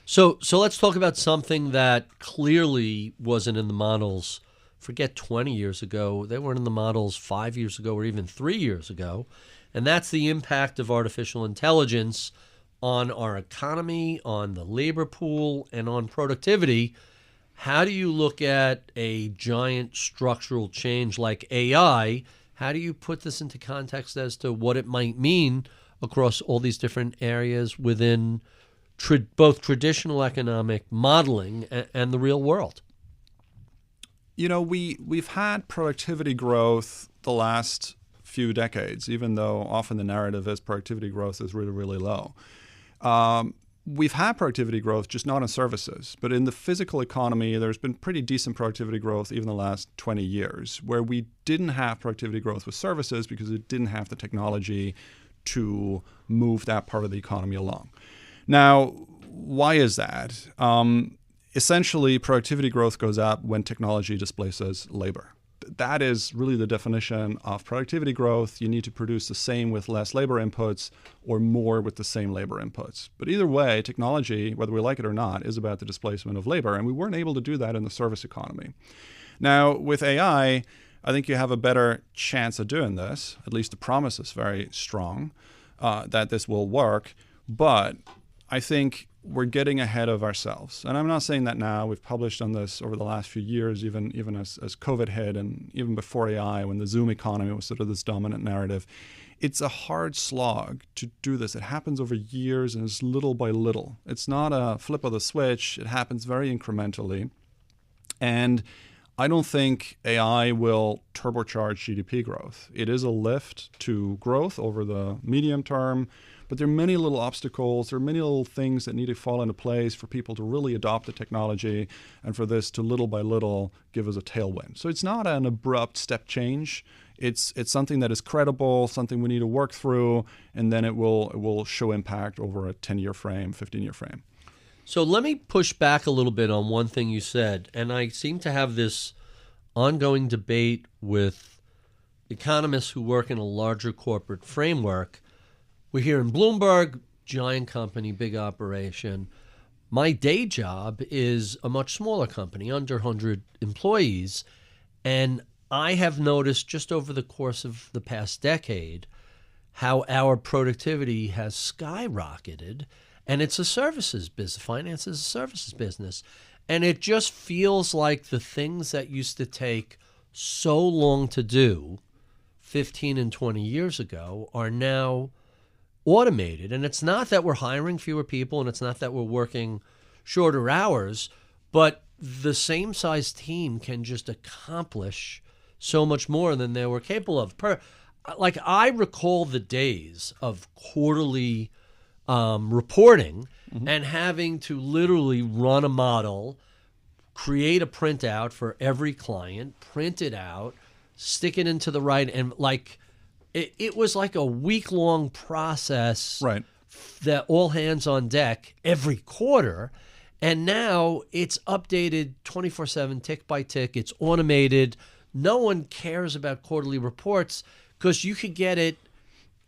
So let's talk about something that clearly wasn't in the models. Forget 20 years ago. They weren't in the models 5 years ago or even 3 years ago. And that's the impact of artificial intelligence on our economy, on the labor pool, and on productivity. How do you look at a giant structural change like AI How do you put this into context as to what it might mean across all these different areas within both traditional economic modeling and the real world? You know, we've had productivity growth the last few decades, even though often the narrative is productivity growth is really, really low. We've had productivity growth, just not in services. But in the physical economy, there's been pretty decent productivity growth even the last 20 years, where we didn't have productivity growth with services because it didn't have the technology to move that part of the economy along. Now, why is that? Essentially, productivity growth goes up when technology displaces labor. That is really the definition of productivity growth. You need to produce the same with less labor inputs or more with the same labor inputs. But either way, technology, whether we like it or not, is about the displacement of labor. And we weren't able to do that in the service economy. Now, with AI, I think you have a better chance of doing this. At least the promise is very strong that this will work. But I think we're getting ahead of ourselves. And I'm not saying that now. We've published on this over the last few years, even as COVID hit and even before AI, when the Zoom economy was sort of this dominant narrative. It's a hard slog to do this. It happens over years and it's little by little. It's not a flip of the switch. It happens very incrementally. And I don't think AI will turbocharge GDP growth. It is a lift to growth over the medium term. But there are many little obstacles, there are many little things that need to fall into place for people to really adopt the technology and for this to little by little give us a tailwind. So it's not an abrupt step change. It's something that is credible, something we need to work through, and then it will show impact over a 10-year frame, 15-year frame. So let me push back a little bit on one thing you said, and I seem to have this ongoing debate with economists who work in a larger corporate framework. We're here in Bloomberg, giant company, big operation. My day job is a much smaller company, under 100 employees. And I have noticed just over the course of the past decade how our productivity has skyrocketed. And it's a services business. Finance is a services business. And it just feels like the things that used to take so long to do 15 and 20 years ago are now automated. And it's not that we're hiring fewer people and it's not that we're working shorter hours, but the same size team can just accomplish so much more than they were capable of. Like, I recall the days of quarterly reporting and having to literally run a model, create a printout for every client, print it out, stick it into the right, and like, it was like a week-long process, Right. That all hands on deck every quarter. And now it's updated 24/7, tick by tick. It's automated. No one cares about quarterly reports because you could get it.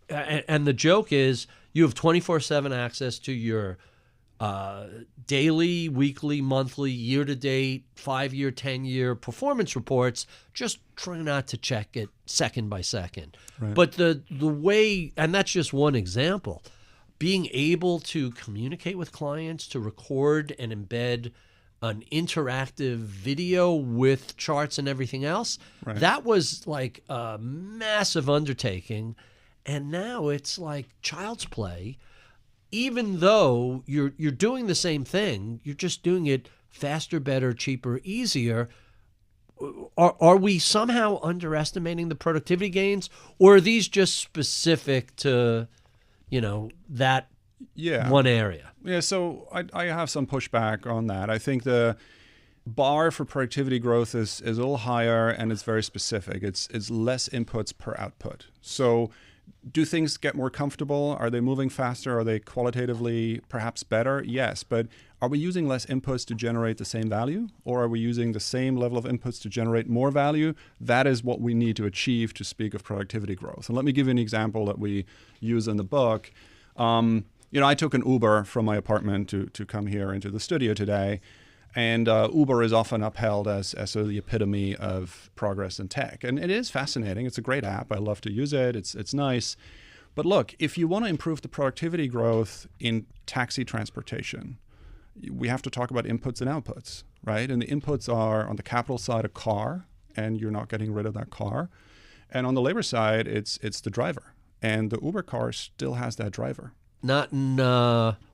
And the joke is you have 24/7 access to your daily, weekly, monthly, year-to-date, 5-year, 10-year performance reports. Just try not to check it second by second. Right. But the way, and that's just one example, being able to communicate with clients, to record and embed an interactive video with charts and everything else, Right. that was like a massive undertaking. And now it's like child's play. Even though you're doing the same thing, you're just doing it faster, better, cheaper, easier. Are we somehow underestimating the productivity gains, or are these just specific to, that one area? Yeah, so I have some pushback on that. I think the bar for productivity growth is a little higher and it's very specific. It's less inputs per output. So do things get more comfortable? Are they moving faster? Are they qualitatively perhaps better? Yes, but are we using less inputs to generate the same value? Or are we using the same level of inputs to generate more value? That is what we need to achieve to speak of productivity growth. And let me give you an example that we use in the book. I took an Uber from my apartment to come here into the studio today. And Uber is often upheld as sort of the epitome of progress in tech. And it is fascinating. It's a great app. I love to use it. It's nice. But look, if you want to improve the productivity growth in taxi transportation, we have to talk about inputs and outputs, right? And the inputs are on the capital side a car, and you're not getting rid of that car. And on the labor side, it's the driver. And the Uber car still has that driver. Not in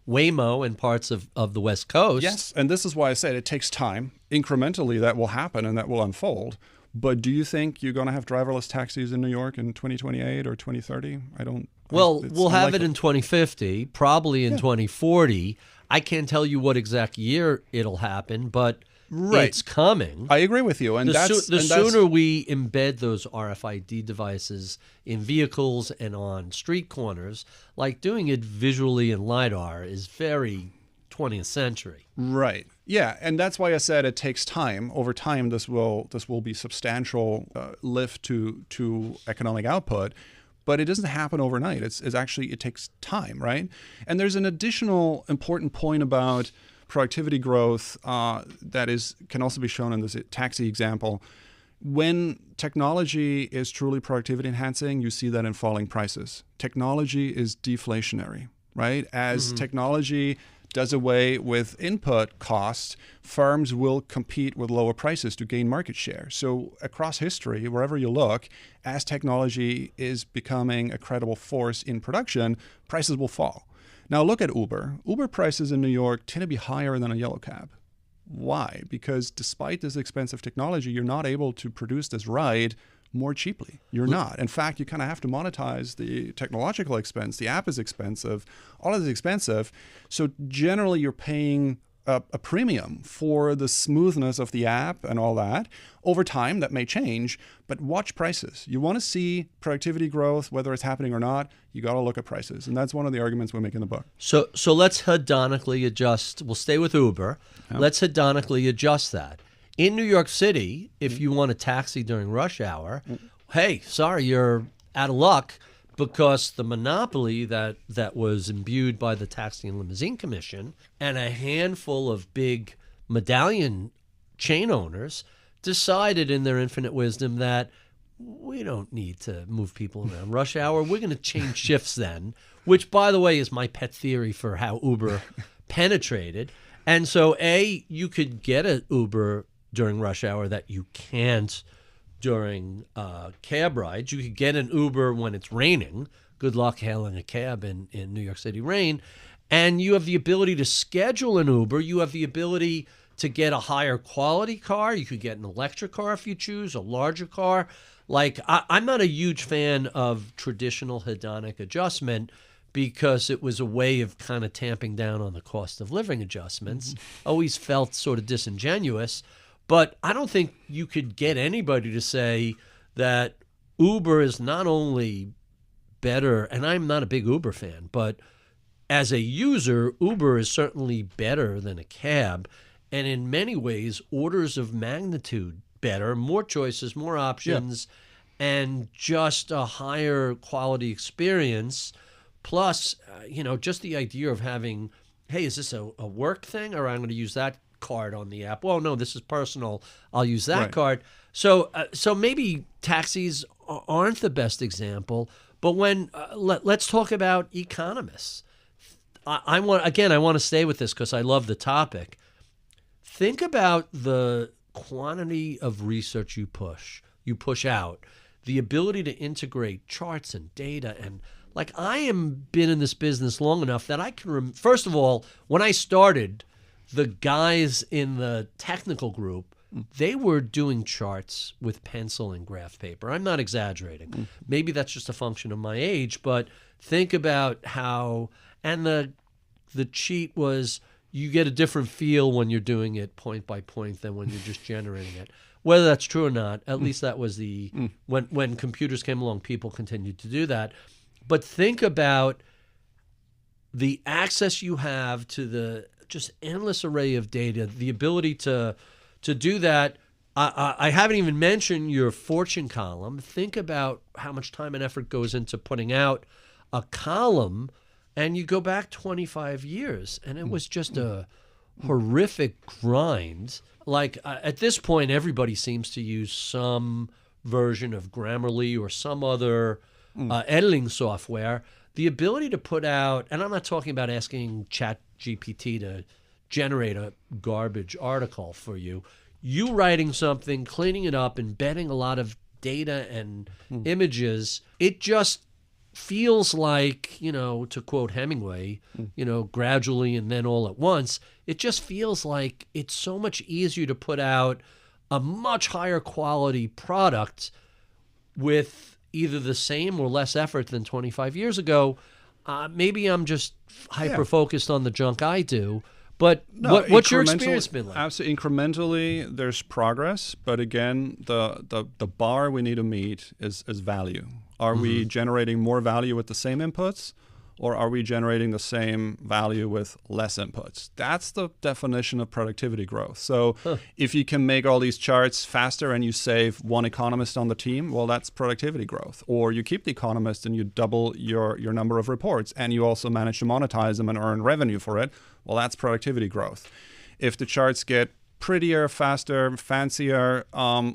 Waymo and parts of the West Coast. Yes, and this is why I said it takes time. Incrementally, that will happen and that will unfold. But do you think you're going to have driverless taxis in New York in 2028 or 2030? I don't. Well, it's we'll have unlikely. it in 2050, probably in 2040. I can't tell you what exact year it'll happen, but it's coming. I agree with you. And The sooner we embed those RFID devices in vehicles and on street corners, like doing it visually in LiDAR is very 20th century. Right. Yeah, and that's why I said it takes time. Over time, this will be substantial lift to economic output, but it doesn't happen overnight. It's actually, it takes time, right? And there's an additional important point about productivity growth that can also be shown in this taxi example. When technology is truly productivity enhancing, you see that in falling prices. Technology is deflationary, right? As technology does away with input costs, firms will compete with lower prices to gain market share. So across history, wherever you look, as technology is becoming a credible force in production, prices will fall. Now look at Uber. Uber prices in New York tend to be higher than a yellow cab. Why? Because despite this expensive technology, you're not able to produce this ride more cheaply. You're not. In fact, you kind of have to monetize the technological expense. The app is expensive. All of it is expensive. So generally, you're paying a premium for the smoothness of the app and all that. Over time, that may change, but watch prices. You want to see productivity growth, whether it's happening or not, you got to look at prices. And that's one of the arguments we make in the book. So let's hedonically adjust. We'll stay with Uber. Yeah. Let's hedonically adjust that. In New York City, if you want a taxi during rush hour, hey, sorry, you're out of luck, because the monopoly that was imbued by the Taxi and Limousine Commission and a handful of big medallion chain owners decided in their infinite wisdom that we don't need to move people around rush hour. We're going to change shifts then, which, by the way, is my pet theory for how Uber penetrated. And so, you could get an Uber during rush hour that you can't during cab rides. You could get an Uber when it's raining. Good luck hailing a cab in New York City rain. And you have the ability to schedule an Uber. You have the ability to get a higher quality car. You could get an electric car if you choose, a larger car. Like, I'm not a huge fan of traditional hedonic adjustment because it was a way of kind of tamping down on the cost of living adjustments. Always felt sort of disingenuous. But I don't think you could get anybody to say that Uber is not only better, and I'm not a big Uber fan, but as a user, Uber is certainly better than a cab, and in many ways, orders of magnitude better, more choices, more options, and just a higher quality experience. Plus, just the idea of having, hey, is this a work thing, or I'm going to use that card on the app? Well, no, this is personal. I'll use that card. So maybe taxis aren't the best example, but when let's talk about economists. I want to stay with this because I love the topic. Think about the quantity of research you push out, the ability to integrate charts and data, and like, I am been in this business long enough that I can first of all, when I started, the guys in the technical group, they were doing charts with pencil and graph paper. I'm not exaggerating. Maybe that's just a function of my age, but think about how, and the cheat was, you get a different feel when you're doing it point by point than when you're just generating it. Whether that's true or not, at least that was when computers came along, people continued to do that. But think about the access you have to the just endless array of data, the ability to do that. I haven't even mentioned your fortune column. Think about how much time and effort goes into putting out a column, and you go back 25 years, and it was just a horrific grind. Like, at this point, everybody seems to use some version of Grammarly or some other editing software. The ability to put out, and I'm not talking about asking ChatGPT to generate a garbage article for you. You writing something, cleaning it up, embedding a lot of data and images, it just feels like, to quote Hemingway, gradually and then all at once, it just feels like it's so much easier to put out a much higher quality product with either the same or less effort than 25 years ago. Maybe I'm just hyper-focused on the junk I do, but what's your experience been like? Absolutely. Incrementally, there's progress, but again, the bar we need to meet is value. Are we generating more value with the same inputs, or are we generating the same value with less inputs? That's the definition of productivity growth. So if you can make all these charts faster and you save one economist on the team, well, that's productivity growth. Or you keep the economist and you double your number of reports and you also manage to monetize them and earn revenue for it, well, that's productivity growth. If the charts get prettier, faster, fancier,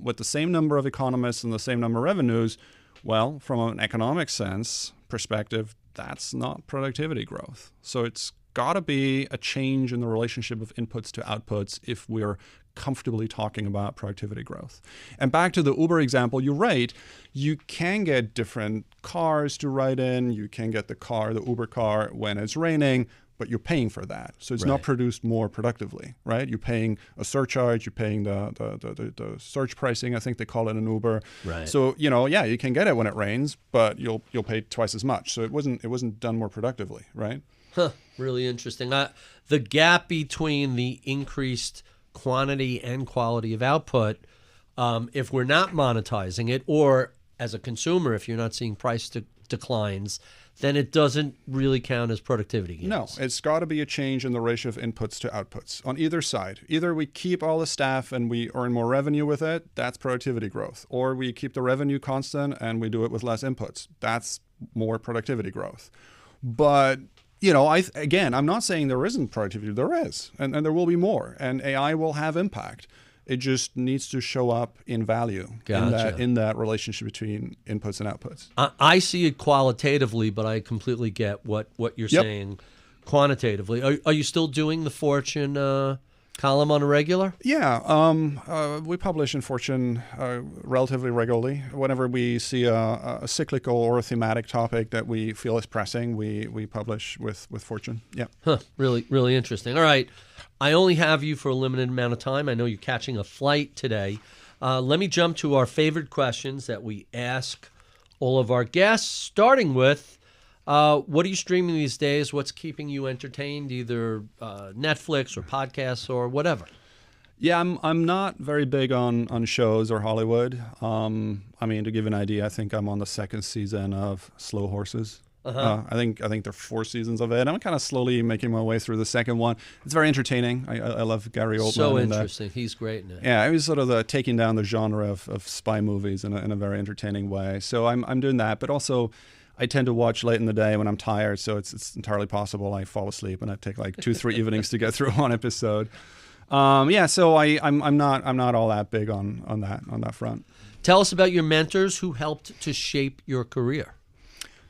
with the same number of economists and the same number of revenues, well, from an economic sense perspective, that's not productivity growth. So it's got to be a change in the relationship of inputs to outputs if we're comfortably talking about productivity growth. And back to the Uber example, you're right. You can get different cars to ride in. You can get the Uber car when it's raining, but you're paying for that. So it's not produced more productively, right? You're paying a surcharge, you're paying the surge pricing, I think they call it in Uber. Right. So, you can get it when it rains, but you'll pay twice as much. So it wasn't done more productively, right? Really interesting. The gap between the increased quantity and quality of output, if we're not monetizing it, or as a consumer, if you're not seeing price declines, then it doesn't really count as productivity gains. No, it's got to be a change in the ratio of inputs to outputs on either side. Either we keep all the staff and we earn more revenue with it, that's productivity growth. Or we keep the revenue constant and we do it with less inputs. That's more productivity growth. But, I'm not saying there isn't productivity. There is, and there will be more. And AI will have impact. It just needs to show up in value in that relationship between inputs and outputs. I see it qualitatively, but I completely get what you're saying quantitatively. Are you still doing the Fortune column on a regular? Yeah. We publish in Fortune relatively regularly. Whenever we see a cyclical or a thematic topic that we feel is pressing, we publish with Fortune. Yeah. Really, really interesting. All right. I only have you for a limited amount of time. I know you're catching a flight today. Let me jump to our favorite questions that we ask all of our guests, starting with, what are you streaming these days? What's keeping you entertained, either Netflix or podcasts or whatever? Yeah, I'm not very big on shows or Hollywood. To give an idea, I think I'm on the second season of Slow Horses. I think there are 4 seasons of it. I'm kind of slowly making my way through the second one. It's very entertaining. I love Gary Oldman. So interesting. He's great in it. Yeah, it was sort of taking down the genre of spy movies in a very entertaining way. So I'm doing that, but also I tend to watch late in the day when I'm tired. So it's entirely possible I fall asleep and I take like 2-3 evenings to get through one episode. So I'm not all that big on that front. Tell us about your mentors who helped to shape your career.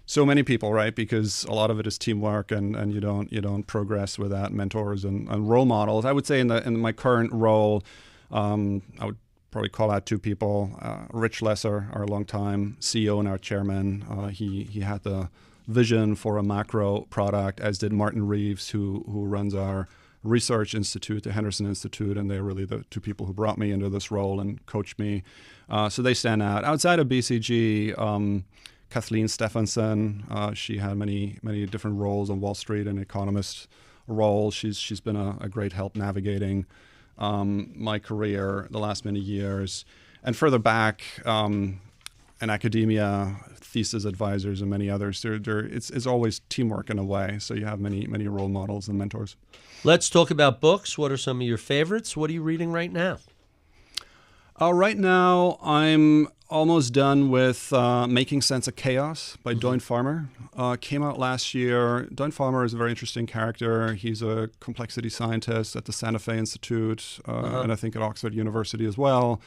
So many people, right? Because a lot of it is teamwork, and you don't progress without mentors and role models. I would say in my current role, I would probably call out 2 people. Rich Lesser, our longtime CEO and our chairman, he had the vision for a macro product, as did Martin Reeves, who runs our research institute, the Henderson Institute, and they're really the 2 people who brought me into this role and coached me. So they stand out. Outside of BCG, Kathleen Stephenson, she had many different roles on Wall Street, an economist role. She's been a great help navigating my career the last many years. And further back, in academia, thesis advisors and many others. It's always teamwork in a way. So you have many role models and mentors. Let's talk about books. What are some of your favorites? What are you reading right now? Right now, I'm almost done with Making Sense of Chaos by Doyne Farmer. Came out last year. Doyne Farmer is a very interesting character. He's a complexity scientist at the Santa Fe Institute, and I think at Oxford University as well.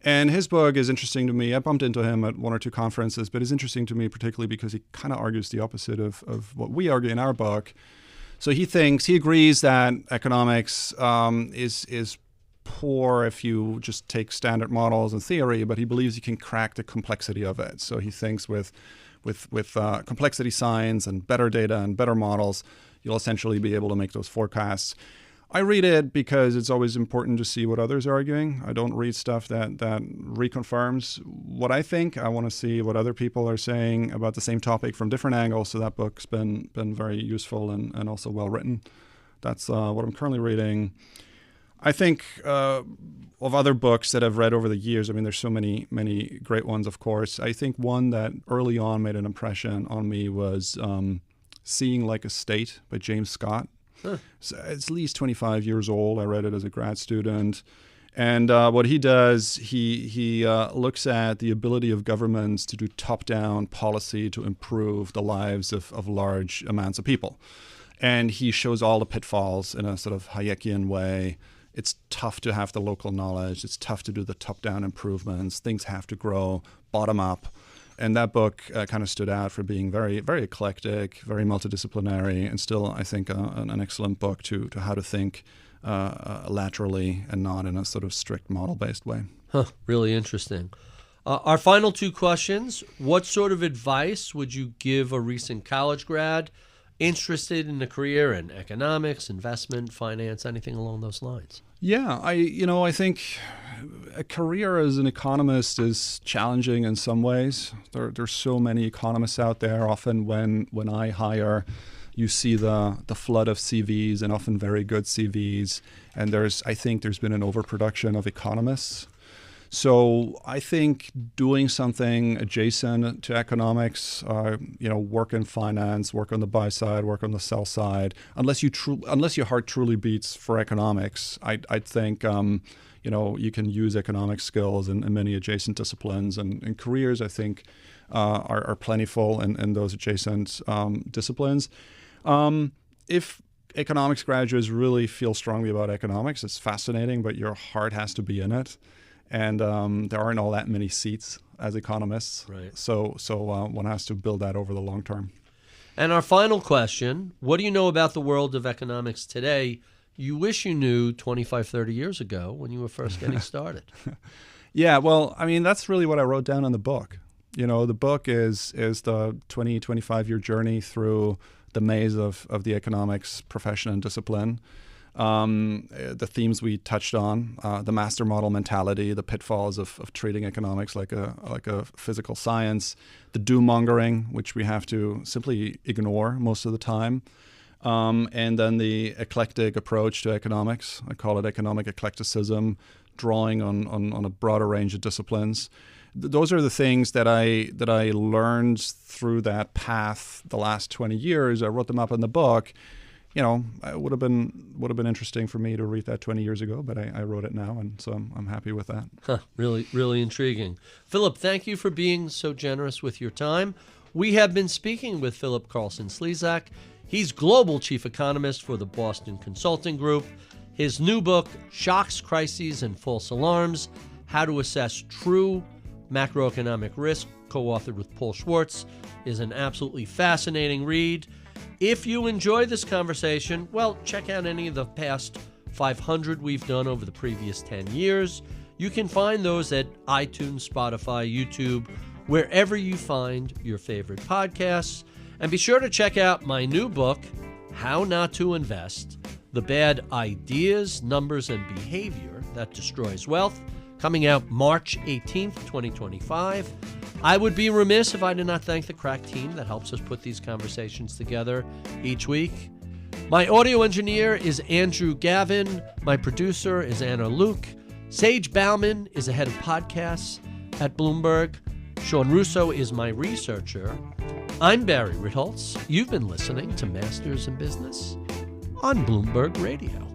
And his book is interesting to me. I bumped into him at 1 or 2 conferences, but it's interesting to me particularly because he kind of argues the opposite of what we argue in our book. So he agrees that economics is poor if you just take standard models and theory, but he believes you can crack the complexity of it. So he thinks with complexity science and better data and better models, you'll essentially be able to make those forecasts. I read it because it's always important to see what others are arguing. I don't read stuff that reconfirms what I think. I want to see what other people are saying about the same topic from different angles. So that book's been very useful and also well written. That's what I'm currently reading. I think of other books that I've read over the years. I mean, there's so many great ones, of course. I think one that early on made an impression on me was Seeing Like a State by James Scott. Huh. So it's at least 25 years old. I read it as a grad student. And what he does, he looks at the ability of governments to do top-down policy to improve the lives of large amounts of people. And he shows all the pitfalls in a sort of Hayekian way. It's tough to have the local knowledge. It's tough to do the top-down improvements. Things have to grow bottom-up. And that book kind of stood out for being very, very eclectic, very multidisciplinary, and still, I think, an excellent book to how to think laterally and not in a sort of strict model-based way. Huh, really interesting. Our final two questions. What sort of advice would you give a recent college grad interested in a career in economics, investment, finance, anything along those lines? Yeah, I think a career as an economist is challenging in some ways. There's so many economists out there. Often when I hire, you see the flood of CVs, and often very good CVs. And I think there's been an overproduction of economists. So I think doing something adjacent to economics, work in finance, work on the buy side, work on the sell side, unless your heart truly beats for economics, I'd think you can use economic skills in many adjacent disciplines, and careers I think are plentiful in those adjacent disciplines. If economics graduates really feel strongly about economics, it's fascinating, but your heart has to be in it. And there aren't all that many seats as economists. Right. So one has to build that over the long term. And our final question, what do you know about the world of economics today you wish you knew 25, 30 years ago when you were first getting started? Yeah, well, I mean, that's really what I wrote down in the book. The book is the 20, 25-year journey through the maze of the economics profession and discipline. The themes we touched on, the master model mentality, the pitfalls of treating economics like a physical science, the doom-mongering, which we have to simply ignore most of the time, and then the eclectic approach to economics. I call it economic eclecticism, drawing on a broader range of disciplines. Those are the things that I learned through that path the last 20 years. I wrote them up in the book. It would have been interesting for me to read that 20 years ago, but I wrote it now, and so I'm happy with that. Huh, really, really intriguing. Philipp, thank you for being so generous with your time. We have been speaking with Philipp Carlsson Szlezak. He's Global Chief Economist for the Boston Consulting Group. His new book, Shocks, Crises, and False Alarms, How to Assess True Macroeconomic Risk, co-authored with Paul Schwartz, is an absolutely fascinating read. If you enjoyed this conversation, well, check out any of the past 500 we've done over the previous 10 years. You can find those at iTunes, Spotify, YouTube, wherever you find your favorite podcasts. And be sure to check out my new book, How Not to Invest: The Bad Ideas, Numbers, and Behavior That Destroys Wealth, coming out March 18th, 2025. I would be remiss if I did not thank the crack team that helps us put these conversations together each week. My audio engineer is Andrew Gavin. My producer is Anna Luke. Sage Bauman is the head of podcasts at Bloomberg. Sean Russo is my researcher. I'm Barry Ritholtz. You've been listening to Masters in Business on Bloomberg Radio.